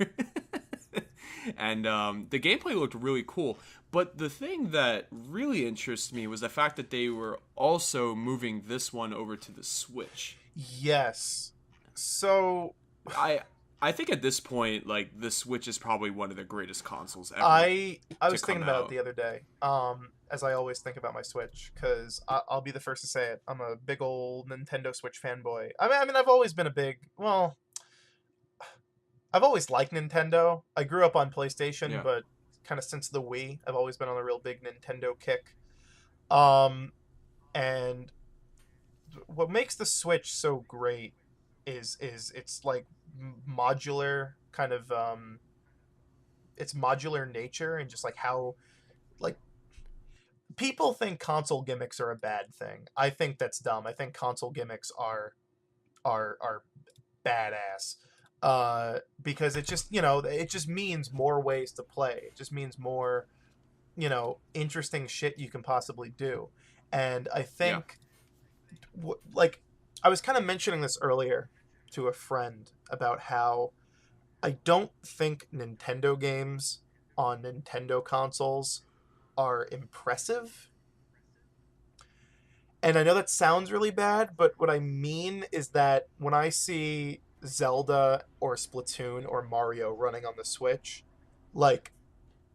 And the gameplay looked really cool. But the thing that really interests me was the fact that they were also moving this one over to the Switch. Yes. So I think at this point, like, the Switch is probably one of the greatest consoles ever. I was thinking about out. it the other day, as I always think about my Switch, because I'll be the first to say it. I'm a big old Nintendo Switch fanboy. I mean, I've always been I've always liked Nintendo. I grew up on PlayStation, Yeah. but kind of since the Wii, I've always been on a real big Nintendo kick. And what makes the Switch so great is it's like modular kind of its modular nature, and just like how, like, people think console gimmicks are a bad thing. I think that's dumb. I think console gimmicks are badass, because it just it just means more ways to play. It just means more interesting shit you can possibly do. And I think like I was kind of mentioning this earlier to a friend about how I don't think Nintendo games on Nintendo consoles are impressive. And I know that sounds really bad, but what I mean is that when I see Zelda or Splatoon or Mario running on the Switch, like,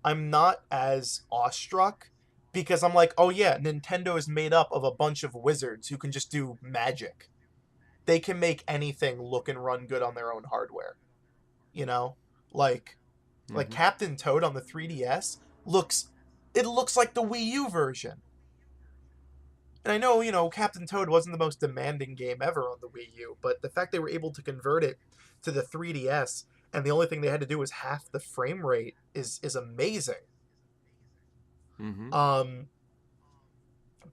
I'm not as awestruck because I'm like, oh yeah, Nintendo is made up of a bunch of wizards who can just do magic. They can make anything look and run good on their own hardware. You know? Like Mm-hmm. Captain Toad on the 3DS looks like the Wii U version. And I know, Captain Toad wasn't the most demanding game ever on the Wii U, but the fact they were able to convert it to the 3DS and the only thing they had to do was half the frame rate is amazing. Mm-hmm. Um,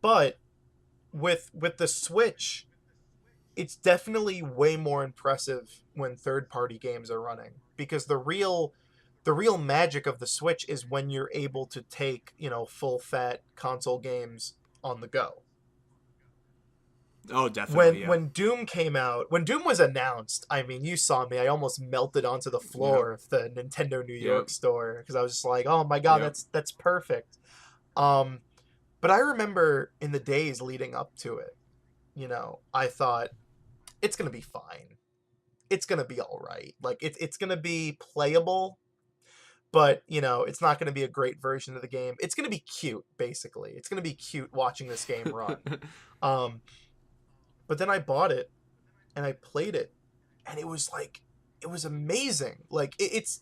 but with the Switch, it's definitely way more impressive when third-party games are running because the real magic of the Switch is when you're able to take, full fat console games on the go. Oh, definitely, when yeah. when Doom came out, when Doom was announced, I mean, you saw me. I almost melted onto the Yep. floor of the Nintendo New Yep. York store because I was just like, "Oh my god, Yep. that's perfect." Um, but I remember in the days leading up to it, I thought it's gonna be fine. It's gonna be all right. Like it's gonna be playable, but it's not gonna be a great version of the game. It's gonna be cute, basically. It's gonna be cute watching this game run. Um, but then I bought it and I played it, and it was amazing. Like it's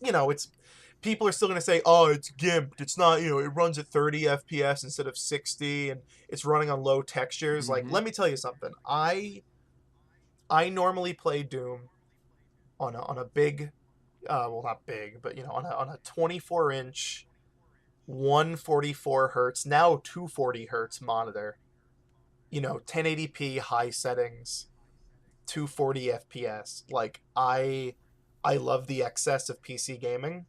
people are still gonna say, oh, it's gimped. It's not, it runs at 30 FPS instead of 60, and it's running on low textures. Like, Mm-hmm. let me tell you something. I normally play Doom on a big, well, not big, but on a 24-inch 144 hertz, now 240 hertz monitor. 1080p high settings, 240 FPS. Like, I love the excess of PC gaming.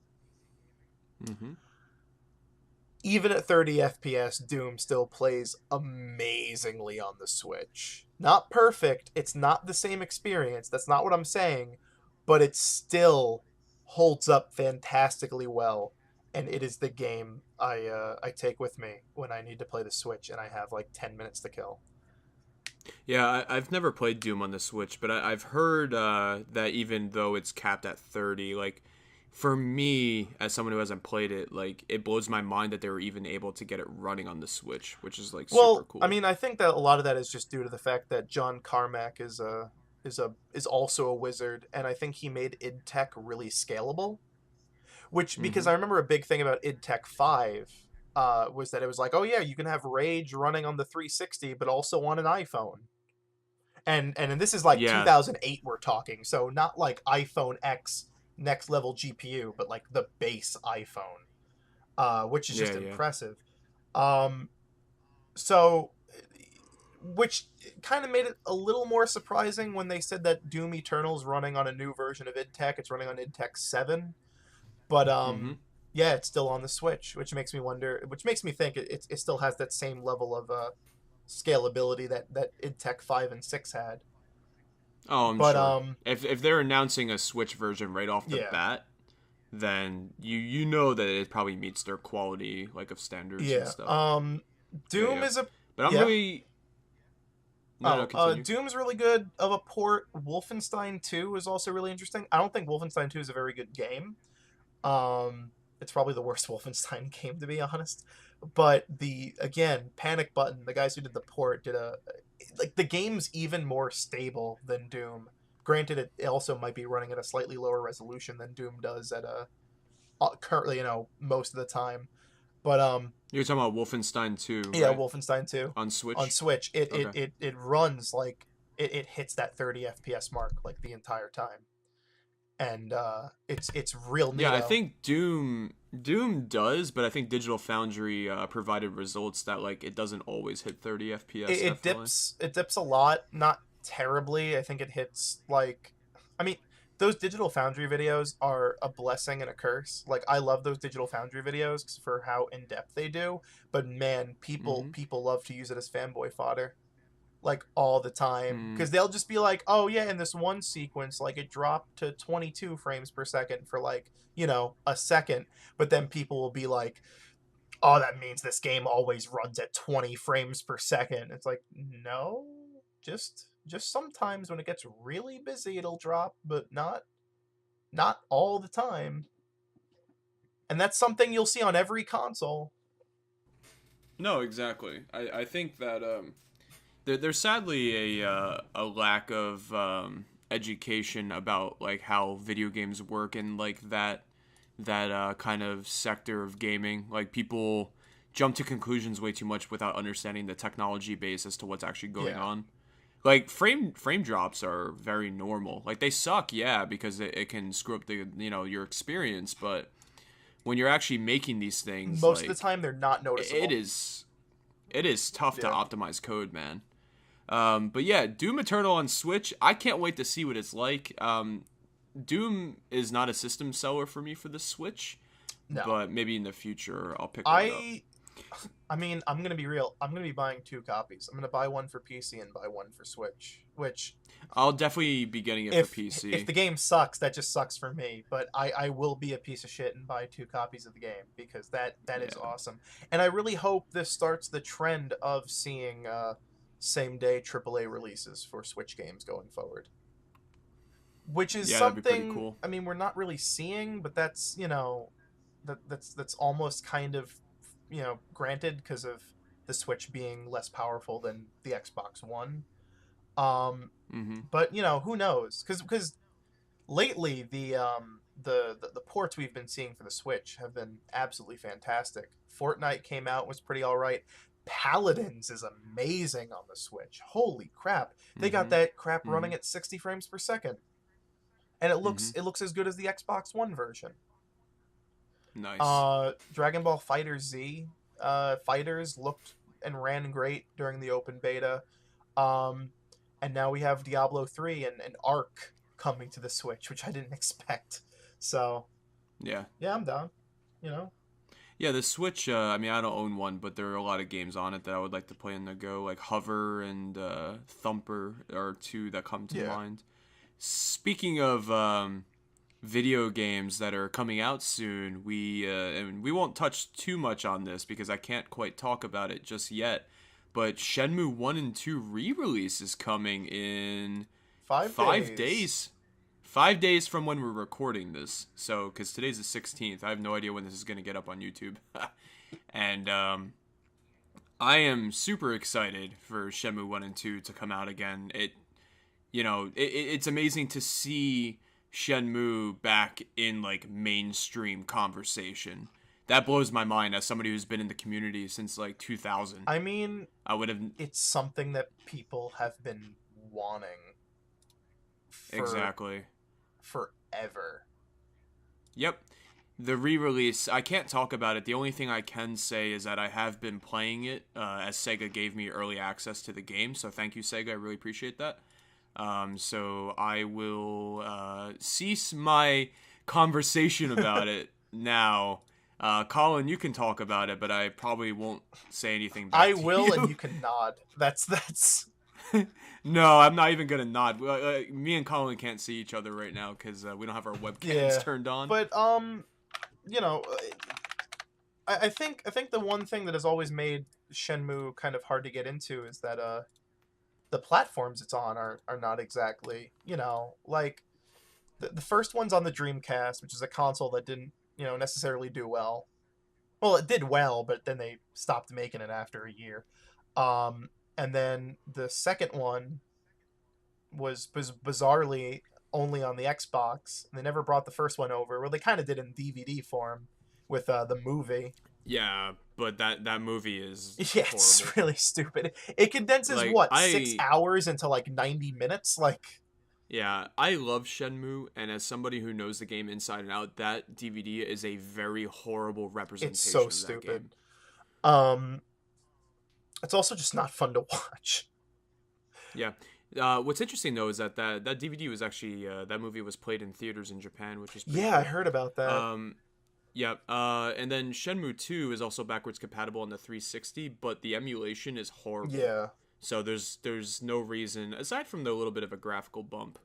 Mm-hmm. Even at 30 FPS, Doom still plays amazingly on the Switch. Not perfect, it's not the same experience, that's not what I'm saying, but it still holds up fantastically well, and it is the game I take with me when I need to play the Switch and I have like 10 minutes to kill. Yeah, I've never played Doom on the Switch, but I've heard that even though it's capped at 30, like, for me, as someone who hasn't played it, like, it blows my mind that they were even able to get it running on the Switch, which is, like, super Well, I cool. mean, I think that a lot of that is just due to the fact that John Carmack is also a wizard, and I think he made id Tech really scalable. Which, because Mm-hmm. I remember a big thing about id Tech 5 was that it was like, oh yeah, you can have Rage running on the 360, but also on an iPhone. And this is like Yeah, 2008 we're talking, so not like iPhone X next level GPU, but like the base iPhone, which is yeah, just yeah. impressive. Um, so, which kind of made it a little more surprising when they said that Doom Eternal's running on a new version of id Tech. It's running on id Tech 7, but Mm-hmm. yeah, it's still on the Switch, which makes me wonder, which makes me think it still has that same level of scalability that id Tech 5 and 6 had. Oh, I'm But sure. If they're announcing a Switch version right off the yeah, bat, then you know that it probably meets their quality, like, of standards and yeah. stuff. Yeah, Doom yeah. is a But I'm yeah. really no, continue. Doom's really good of a port. Wolfenstein 2 is also really interesting. I don't think Wolfenstein 2 is a very good game. It's probably the worst Wolfenstein game, to be honest. But again, Panic Button, the guys who did the port, did the game's even more stable than Doom. Granted, it also might be running at a slightly lower resolution than Doom does at currently, most of the time. But You're talking about Wolfenstein 2, yeah, right? Wolfenstein 2 On on Switch. Switch, it it Okay. it, it runs like it hits that 30 FPS mark like the entire time, and it's real Yeah, I neato. think Doom does, but I think Digital Foundry provided results that, like, it doesn't always hit 30 FPS. Definitely. It dips a lot, not terribly. I think it hits like, I mean, those Digital Foundry videos are a blessing and a curse. Like, I love those Digital Foundry videos for how in depth they do, but man, people Mm-hmm. people love to use it as fanboy fodder, like, all the time, Mm. because they'll just be like, oh yeah, in this one sequence, like, it dropped to 22 frames per second for like a second, but then people will be like, oh, that means this game always runs at 20 frames per second. It's like, no, just sometimes when it gets really busy it'll drop, but not all the time. And that's something you'll see on every console. No, exactly. I think that there's sadly a lack of education about like how video games work and like that kind of sector of gaming. Like people jump to conclusions way too much without understanding the technology base as to what's actually going on. Like frame drops are very normal. Like they suck, yeah, because it can screw up the your experience. But when you're actually making these things, Most like, of the time they're not noticeable. it is tough to optimize code, man. But yeah, Doom Eternal on Switch, I can't wait to see what it's like. Doom is not a system seller for me for the Switch, but maybe in the future I'll pick one up. I mean, I'm gonna be real. I'm gonna be buying 2 copies. I'm gonna buy one for PC and buy one for Switch. Which I'll definitely be getting it for PC. If the game sucks, that just sucks for me. But I will be a piece of shit and buy 2 copies of the game because that is awesome. And I really hope this starts the trend of seeing same day AAA releases for Switch games going forward. Which is something, that'd be pretty cool. I mean, we're not really seeing, but that's that's almost kind of granted because of the Switch being less powerful than the Xbox One. But who knows? Because lately the ports we've been seeing for the Switch have been absolutely fantastic. Fortnite came out, was pretty alright. Paladins is amazing on the Switch. Holy crap! They got that crap running at 60 frames per second, and it looks as good as the Xbox One version. Nice. Dragon Ball Fighter Z fighters looked and ran great during the open beta. And now we have Diablo 3 and Ark coming to the Switch, which I didn't expect. So yeah, I'm down. Yeah, the Switch, I mean, I don't own one, but there are a lot of games on it that I would like to play on the go. Like Hover and Thumper are 2 that come to mind. Speaking of video games that are coming out soon, and we won't touch too much on this because I can't quite talk about it just yet, but Shenmue 1 and 2 re-release is coming in 5 days. 5 days from when we're recording this. So, because today's the 16th, I have no idea when this is going to get up on YouTube. And I am super excited for Shenmue 1 and 2 to come out again. It's amazing to see Shenmue back in like mainstream conversation. That blows my mind as somebody who's been in the community since like 2000. I mean, it's something that people have been wanting forever. Yep. The re-release, I can't talk about it. The only thing I can say is that I have been playing it as Sega gave me early access to the game. So thank you, Sega. I really appreciate that. So I will cease my conversation about it now. Colin, you can talk about it, but I probably won't say anything back I to will, you. and you can nod. That's... No, I'm not even going to nod. Me and Colin can't see each other right now because we don't have our webcams turned on. But, I think the one thing that has always made Shenmue kind of hard to get into is that the platforms it's on are not exactly, like the first one's on the Dreamcast, which is a console that didn't, necessarily do well. Well, it did well, but then they stopped making it after a year. And then the second one was bizarrely only on the Xbox. They never brought the first one over. Well, they kind of did in DVD form with the movie. Yeah, but that movie is horrible. It's really stupid. It condenses 6 hours into like 90 minutes. Like, yeah, I love Shenmue, and as somebody who knows the game inside and out, that DVD is a very horrible representation. It's so stupid. Game. It's also just not fun to watch. Yeah. What's interesting though is that DVD was actually that movie was played in theaters in Japan, which is pretty cool. I heard about that. Yeah, and then Shenmue 2 is also backwards compatible on the 360, but the emulation is horrible. Yeah. So there's no reason, aside from the little bit of a graphical bump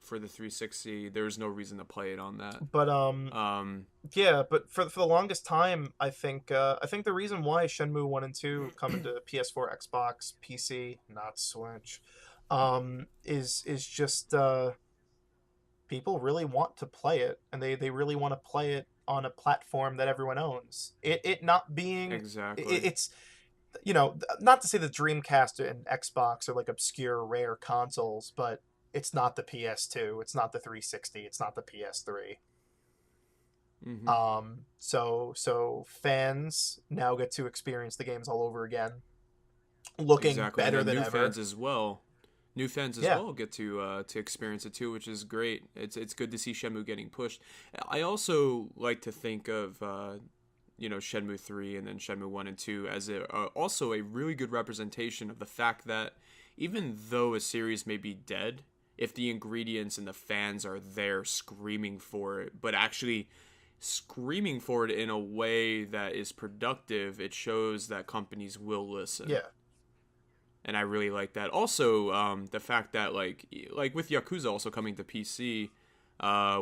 for the 360. There's no reason to play it on that. But Um, yeah, but for the longest time, I think the reason why Shenmue 1 and 2 come into PS4, Xbox, PC, not Switch, is just people really want to play it, and they really want to play it on a platform that everyone owns. It not being exactly. it's not to say the Dreamcast and Xbox are like obscure rare consoles, but it's not the PS2, it's not the 360, it's not the PS3. Hmm. So fans now get to experience the games all over again, looking Exactly, and better then than new ever. fans as well. New fans as Yeah, well get to experience it too, which is great. It's good to see Shenmue getting pushed. I also like to think of Shenmue 3 and then Shenmue 1 and 2 as also a really good representation of the fact that even though a series may be dead, if the ingredients and the fans are there screaming for it, but actually screaming for it in a way that is productive, it shows that companies will listen. yeah, And I really like that. Also, the fact that like with Yakuza also coming to PC,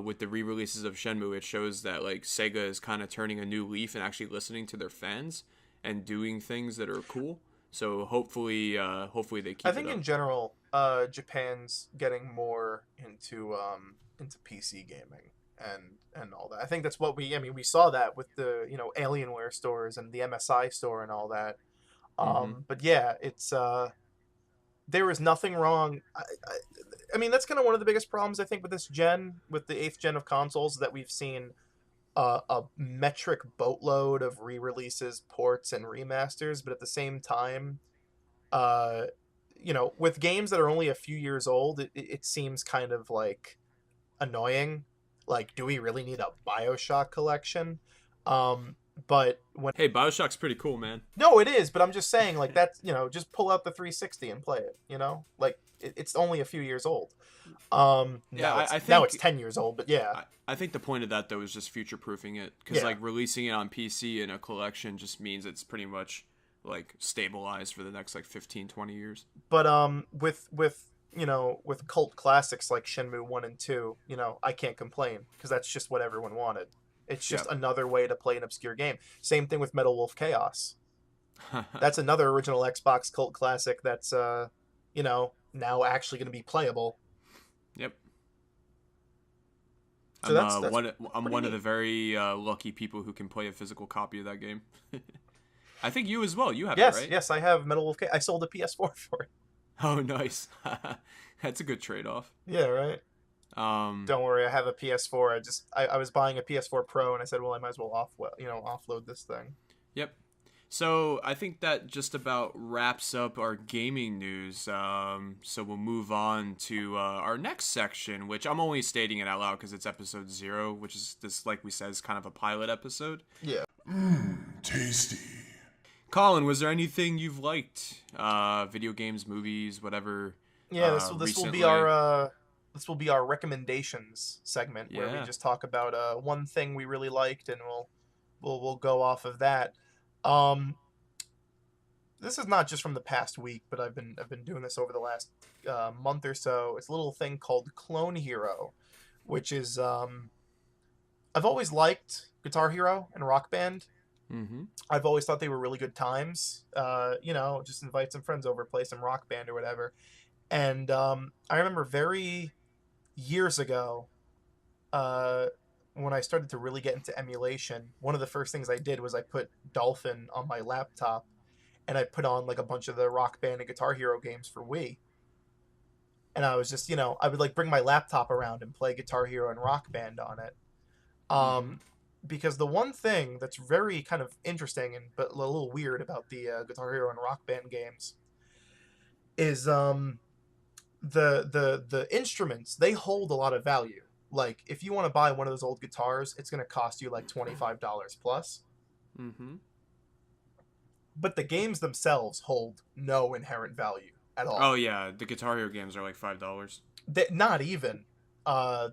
with the re-releases of Shenmue, it shows that like Sega is kind of turning a new leaf and actually listening to their fans and doing things that are cool. So hopefully they I keep it think up. in general, Japan's getting more into PC gaming and all that. I think that's what we saw that with the Alienware stores and the MSI store and all that. Mm-hmm. But yeah, it's there is nothing wrong. I mean, that's kind of one of the biggest problems I think with this gen, with the eighth gen of consoles, that we've seen a metric boatload of re-releases, ports, and remasters. But at the same time, uh, with games that are only a few years old, it seems kind of like annoying. Like, do we really need a Bioshock collection? But when Hey, BioShock's pretty cool, man. no, it is, but I'm just saying, like, that's, just pull out the 360 and play it, like it's only a few years old. Yeah, Now it's I now it's think 10 years old, but yeah, I think the point of that though is just future proofing it, because yeah. like releasing it on PC in a collection just means it's pretty much like stabilized for the next like 15-20 years. But with cult classics like Shenmue 1 and 2, I can't complain because that's just what everyone wanted. It's Yeah. just another way to play an obscure game. Same thing with Metal Wolf Chaos. That's another original Xbox cult classic that's now actually going to be playable. Yep. So that's I'm pretty one of the neat. very lucky people who can play a physical copy of that game. I think you as well. You have it, Yes, right? yes, I have Metal Wolf. I sold a PS4 for it. Oh, nice. That's a good trade-off. Yeah, right. Um, Don't worry, I have a PS4. I was buying a PS4 Pro, and I said, well, I might as well offload this thing. yep. So I think that just about wraps up our gaming news. So we'll move on to our next section, which I'm only stating it out loud because it's episode 0, which is this, like we said, is kind of a pilot episode. Yeah. Tasty. Colin, was there anything you've liked? Video games, movies, whatever. Yeah, this will be Recently. our recommendations segment where we Yeah. just talk about one thing we really liked, and we'll go off of that. Um, this is not just from the past week, but I've been doing this over the last month or so. It's a little thing called Clone Hero, which is I've always liked Guitar Hero and Rock Band. Mm-hmm. I've always thought they were really good times. Just invite some friends over, play some Rock Band or whatever. And I remember very years ago, uh, when I started to really get into emulation, one of the first things I did was I put Dolphin on my laptop, and I put on like a bunch of the Rock Band and Guitar Hero games for Wii. And I was just, I would like bring my laptop around and play Guitar Hero and Rock Band on it. Mm-hmm. Um, because the one thing that's very kind of interesting and but a little weird about the Guitar Hero and Rock Band games is the instruments. They hold a lot of value. Like if you want to buy one of those old guitars, it's going to cost you like $25 plus. Mm-hmm. But the games themselves hold no inherent value at Oh all. yeah, the Guitar Hero games are like $5. Not even. I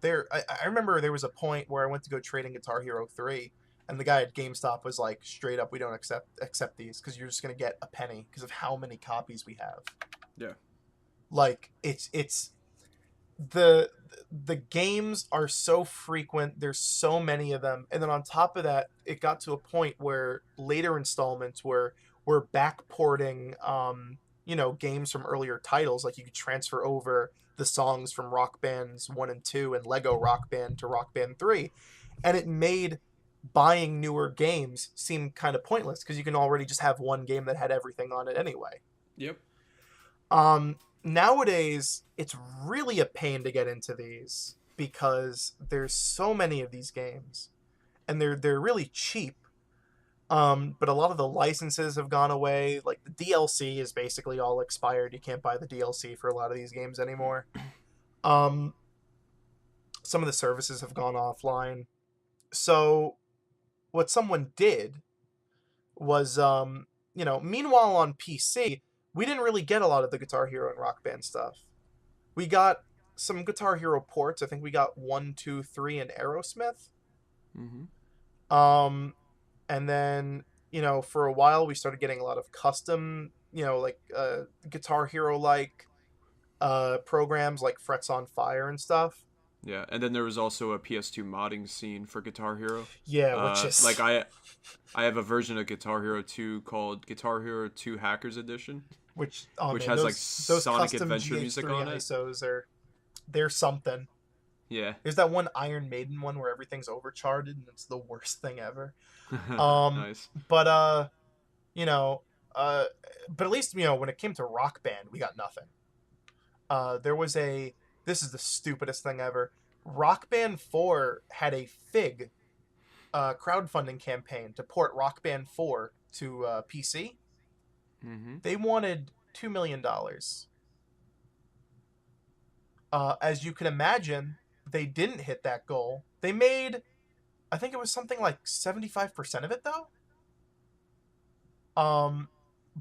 remember there was a point where I went to go trade in Guitar Hero 3, and the guy at GameStop was like, straight up, we don't accept these because you're just gonna get a penny because of how many copies we have. Yeah. Like it's the the games are so frequent. There's so many of them, and then on top of that, it got to a point where later installments were backporting, games from earlier titles. Like you could transfer over the songs from Rock Bands 1 and 2 and Lego Rock Band to Rock Band 3, and it made buying newer games seem kind of pointless because you can already just have one game that had everything on it anyway. Yep. Nowadays, it's really a pain to get into these because there's so many of these games, and they're really cheap. But a lot of the licenses have gone away. Like the DLC is basically all expired. You can't buy the DLC for a lot of these games anymore. Some of the services have gone offline. So what someone did was, meanwhile on PC, we didn't really get a lot of the Guitar Hero and Rock Band stuff. We got some Guitar Hero ports. I think we got 1, 2, 3, and Aerosmith. Mm-hmm. And then, for a while we started getting a lot of custom, Guitar Hero-like programs like Frets on Fire and stuff. Yeah, and then there was also a PS2 modding scene for Guitar Hero. Yeah, which is... Like, I have a version of Guitar Hero 2 called Guitar Hero 2 Hackers Edition. Which has, like, Sonic Adventure music on it. ISOs they're something. Yeah. There's that one Iron Maiden one where everything's overcharted and it's the worst thing ever. Nice. But but at least, when it came to Rock Band, we got nothing. This is the stupidest thing ever. Rock Band 4 had a FIG crowdfunding campaign to port Rock Band 4 to PC. Mm-hmm. They wanted $2 million. As you can imagine, they didn't hit that goal. They made, I think it was something like 75% of it, though.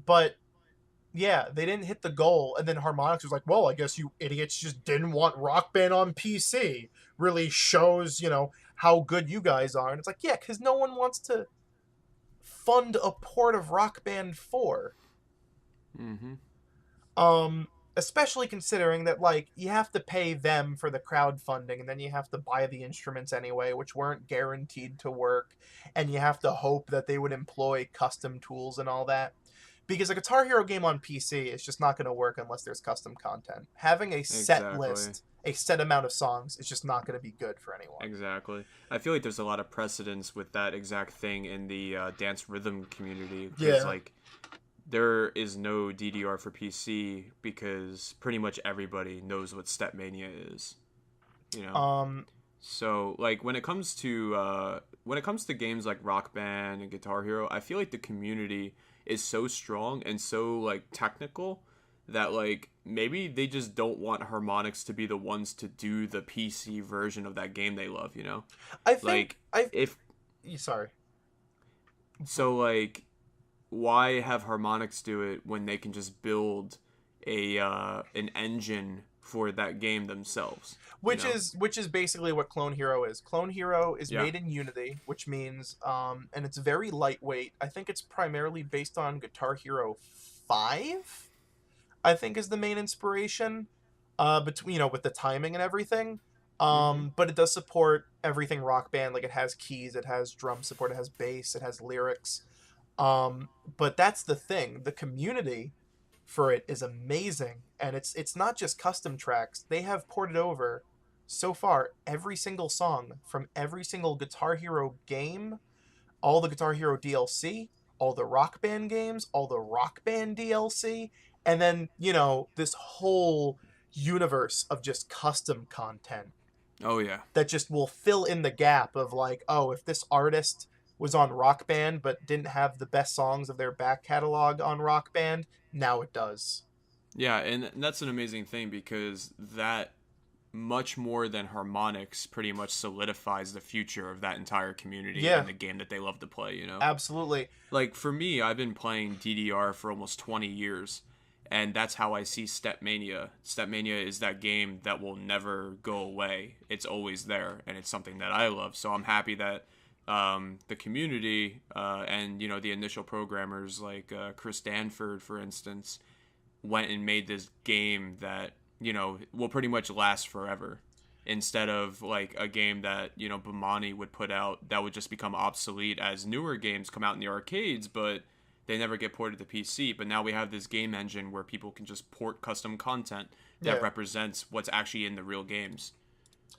But yeah, they didn't hit the goal, and then Harmonix was like, well, I guess you idiots just didn't want Rock Band on PC. Really shows, how good you guys are. And it's like, yeah, because no one wants to fund a port of Rock Band 4. Mm-hmm. Especially considering that, like, you have to pay them for the crowdfunding, and then you have to buy the instruments anyway, which weren't guaranteed to work, and you have to hope that they would employ custom tools and all that. Because a Guitar Hero game on PC is just not going to work unless there's custom content. Having a set list, a set amount of songs, is just not going to be good for anyone. Exactly. I feel like there's a lot of precedence with that exact thing in the dance rhythm community. Yeah. Like, there is no DDR for PC because pretty much everybody knows what Stepmania is. So, like, when it comes to games like Rock Band and Guitar Hero, I feel like the community is so strong and so, like, technical that, like, maybe they just don't want Harmonix to be the ones to do the PC version of that game they love, I think... Sorry. So, like, why have Harmonix do it when they can just build an engine for that game themselves? Which is basically what Clone Hero is. Clone Hero is made in Unity, which means and it's very lightweight. I think it's primarily based on Guitar Hero 5. I think is the main inspiration. Between with the timing and everything. But it does support everything Rock Band. Like, it has keys, it has drum support, it has bass, it has lyrics. But that's the thing. The community for it is amazing, and it's not just custom tracks. They have ported over so far every single song from every single Guitar Hero game, all the Guitar Hero DLC, all the Rock Band games, all the Rock Band DLC, and then, this whole universe of just custom content. Oh, yeah. That just will fill in the gap of, like, oh, if this artist was on Rock Band but didn't have the best songs of their back catalog on Rock Band, now it does. Yeah, and that's an amazing thing because that, much more than Harmonix, pretty much solidifies the future of that entire community and the game that they love to play, Absolutely. Like, for me, I've been playing DDR for almost 20 years, and that's how I see Stepmania. Stepmania is that game that will never go away. It's always there, and it's something that I love, so I'm happy that the community and the initial programmers like Chris Danford, for instance, went and made this game that will pretty much last forever instead of like a game that, you know, Bamani would put out that would just become obsolete as newer games come out in the arcades, but they never get ported to PC. But now we have this game engine where people can just port custom content that represents what's actually in the real games.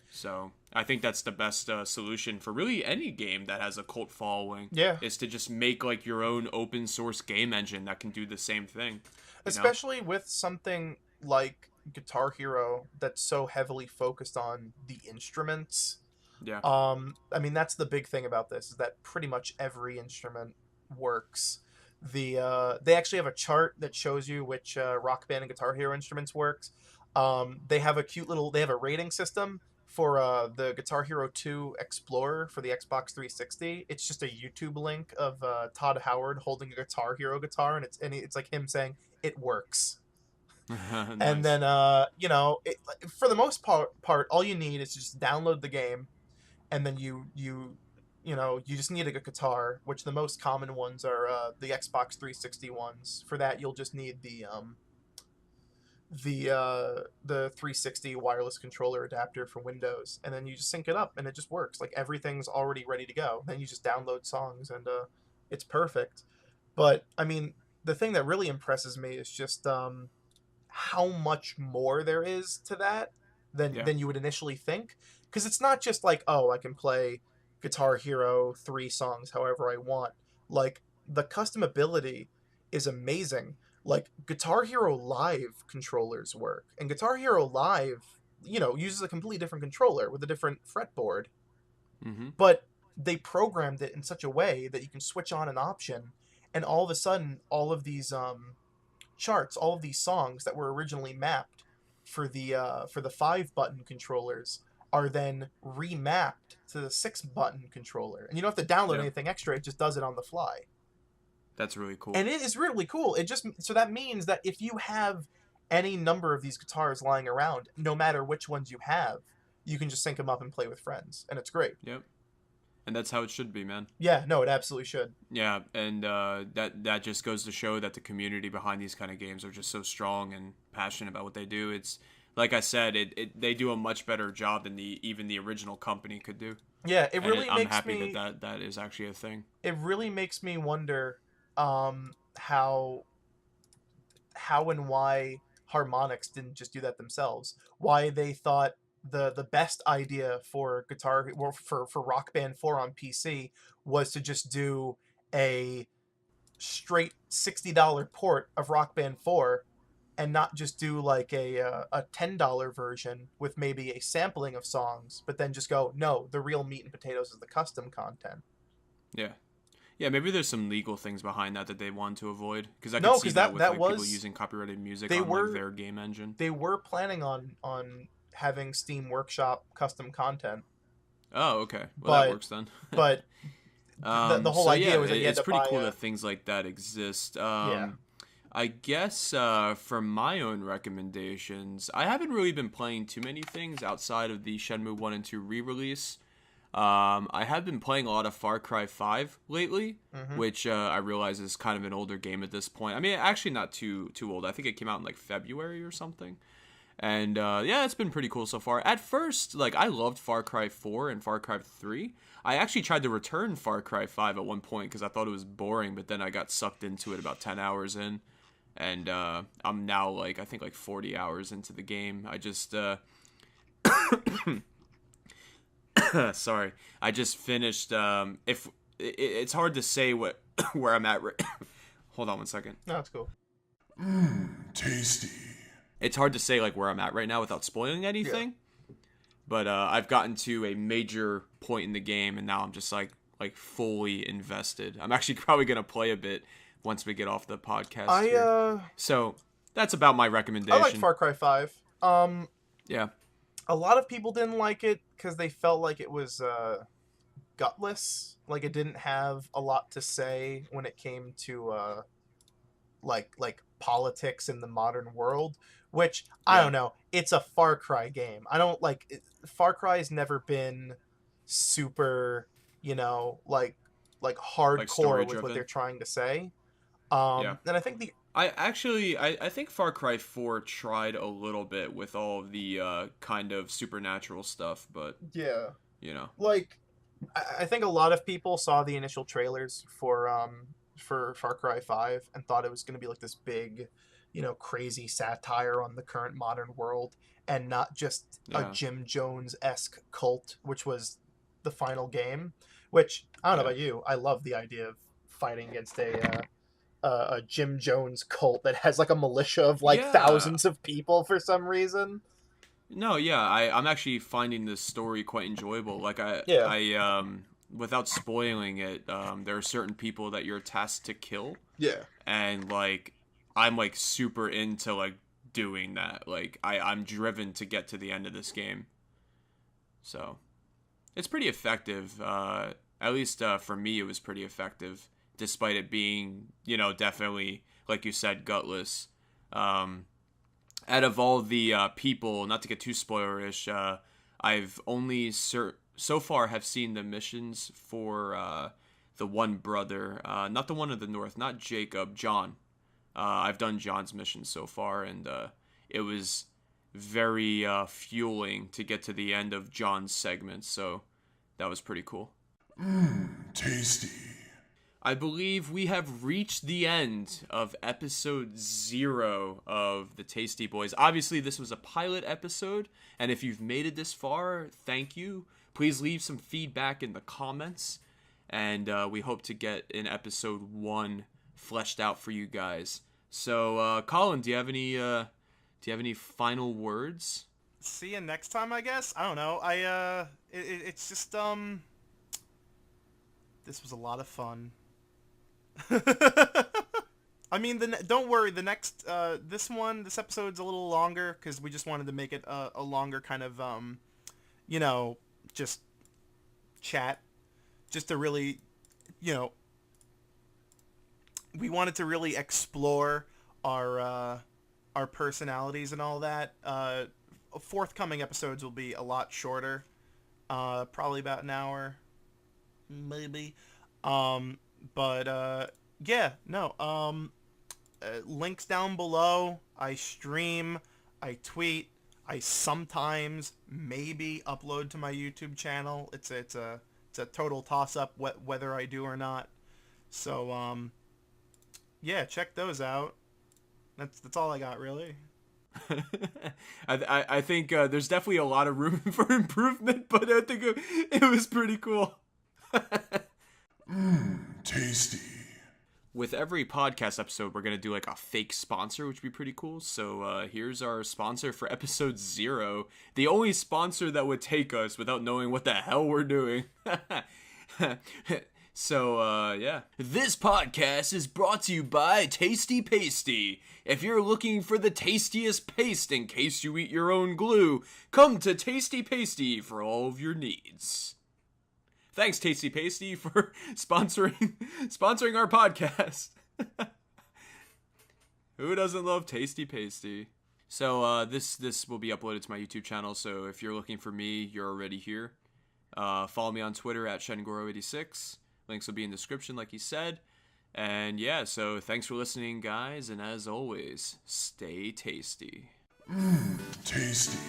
So I think that's the best solution for really any game that has a cult following. Yeah. Is to just make like your own open source game engine that can do the same thing. Especially with something like Guitar Hero that's so heavily focused on the instruments. Yeah. I mean, that's the big thing about this, is that pretty much every instrument works. They actually have a chart that shows you which Rock Band and Guitar Hero instruments works. They have a rating system for the Guitar Hero 2 Explorer for the Xbox 360. It's just a YouTube link of Todd Howard holding a Guitar Hero guitar, and it's like him saying it works. Nice. And then for the most part, all you need is just download the game, and then you just need a guitar, which the most common ones are the Xbox 360 ones. For that, you'll just need the 360 wireless controller adapter for Windows, and then you just sync it up, and it just works. Like, everything's already ready to go. Then you just download songs, and it's perfect. But I mean, the thing that really impresses me is just how much more there is to that than you would initially think. Because it's not just like, oh, I can play Guitar Hero 3 songs however I want. Like, the customability is amazing. Like, Guitar Hero Live controllers work, and Guitar Hero Live, uses a completely different controller with a different fretboard. Mm-hmm. But they programmed it in such a way that you can switch on an option, and all of a sudden, all of these charts, all of these songs that were originally mapped for the 5-button controllers are then remapped to the 6-button controller, and you don't have to download anything extra. It just does it on the fly. That's really cool. And it is really cool. So that means that if you have any number of these guitars lying around, no matter which ones you have, you can just sync them up and play with friends, and it's great. Yep. And that's how it should be, man. Yeah, no, it absolutely should. Yeah, and that just goes to show that the community behind these kind of games are just so strong and passionate about what they do. It's like I said, they do a much better job than even the original company could do. Yeah, it really I'm makes happy me. that is actually a thing. It really makes me wonder how and why Harmonix didn't just do that themselves. Why they thought the best idea for for Rock Band 4 on PC was to just do a straight $60 port of Rock Band 4, and not just do like a $10 version with maybe a sampling of songs, but then just go, no, the real meat and potatoes is the custom content. Yeah. Yeah, maybe there's some legal things behind that they wanted to avoid, because I could see that with people using copyrighted music on like their game engine. They were planning on having Steam Workshop custom content. Oh, okay. Well, that works then. But the whole idea was that you had to it's pretty buy cool that things like that exist. Yeah. I guess for my own recommendations, I haven't really been playing too many things outside of the Shenmue 1 and 2 re-release. I have been playing a lot of Far Cry 5 lately, which I realize is kind of an older game at this point. I mean, actually not too old. I think it came out in like February or something. And it's been pretty cool so far. At first, like, I loved Far Cry 4 and Far Cry 3. I actually tried to return Far Cry 5 at one point because I thought it was boring, but then I got sucked into it about 10 hours in. And I'm now, like, I think like 40 hours into the game. I just... sorry, I just finished. If it's hard to say where I'm at. Hold on one second. No, it's cool. Tasty. It's hard to say like where I'm at right now without spoiling anything. Yeah. But I've gotten to a major point in the game, and now I'm just like fully invested. I'm actually probably gonna play a bit once we get off the podcast. So that's about my recommendation. I like Far Cry 5. Yeah. A lot of people didn't like it because they felt like it was gutless. Like, it didn't have a lot to say when it came to like politics in the modern world. Which I don't know. It's a Far Cry game. I don't like it. Far Cry's never been super, like hardcore with what they're trying to say. And I think I think Far Cry 4 tried a little bit with all of the kind of supernatural stuff, but Yeah. you know. Like, I think a lot of people saw the initial trailers for Far Cry 5 and thought it was going to be like this big, crazy satire on the current modern world and not just a Yeah. Jim Jones-esque cult, which was the final game. Which I don't know Yeah. about you, I love the idea of fighting against a Jim Jones cult that has like a militia of like Yeah. thousands of people for some reason. No, yeah, I'm actually finding this story quite enjoyable. Like Yeah. without spoiling it, there are certain people that you're tasked to kill, Yeah. and like I'm like super into like doing that. Like I'm driven to get to the end of this game. So it's pretty effective. At least for me, it was pretty effective, despite it being, definitely like you said, gutless. Out of all the people, not to get too spoilerish, I've only so far have seen the missions for the one brother, not the one of the north, not Jacob, John. I've done John's mission so far, and it was very fueling to get to the end of John's segment, so that was pretty cool. Tasty. I believe we have reached the end of episode 0 of the TastyBois. Obviously, this was a pilot episode, and if you've made it this far, thank you. Please leave some feedback in the comments, and we hope to get an episode 1 fleshed out for you guys. So, Colin, do you have any final words? See you next time, I guess. I don't know. It's just this was a lot of fun. I mean, don't worry. The next, this episode's a little longer because we just wanted to make it a longer kind of, just chat, just to really, we wanted to really explore our personalities and all that. Forthcoming episodes will be a lot shorter, probably about an hour, maybe. Links down below. I stream, I tweet, I sometimes maybe upload to my YouTube channel. It's a total toss up whether I do or not. So check those out. That's all I got, really. I think there's definitely a lot of room for improvement, but I think it was pretty cool. Tasty. With every podcast episode, we're going to do like a fake sponsor, which would be pretty cool. So here's our sponsor for episode 0. The only sponsor that would take us without knowing what the hell we're doing. So, yeah. This podcast is brought to you by Tasty Pasty. If you're looking for the tastiest paste in case you eat your own glue, come to Tasty Pasty for all of your needs. Thanks, Tasty Pasty, for sponsoring our podcast. Who doesn't love Tasty Pasty? So this will be uploaded to my YouTube channel. So if you're looking for me, you're already here. Follow me on Twitter at Shengoro86. Links will be in the description, like he said. And yeah, so thanks for listening, guys. And as always, stay tasty. Tasty.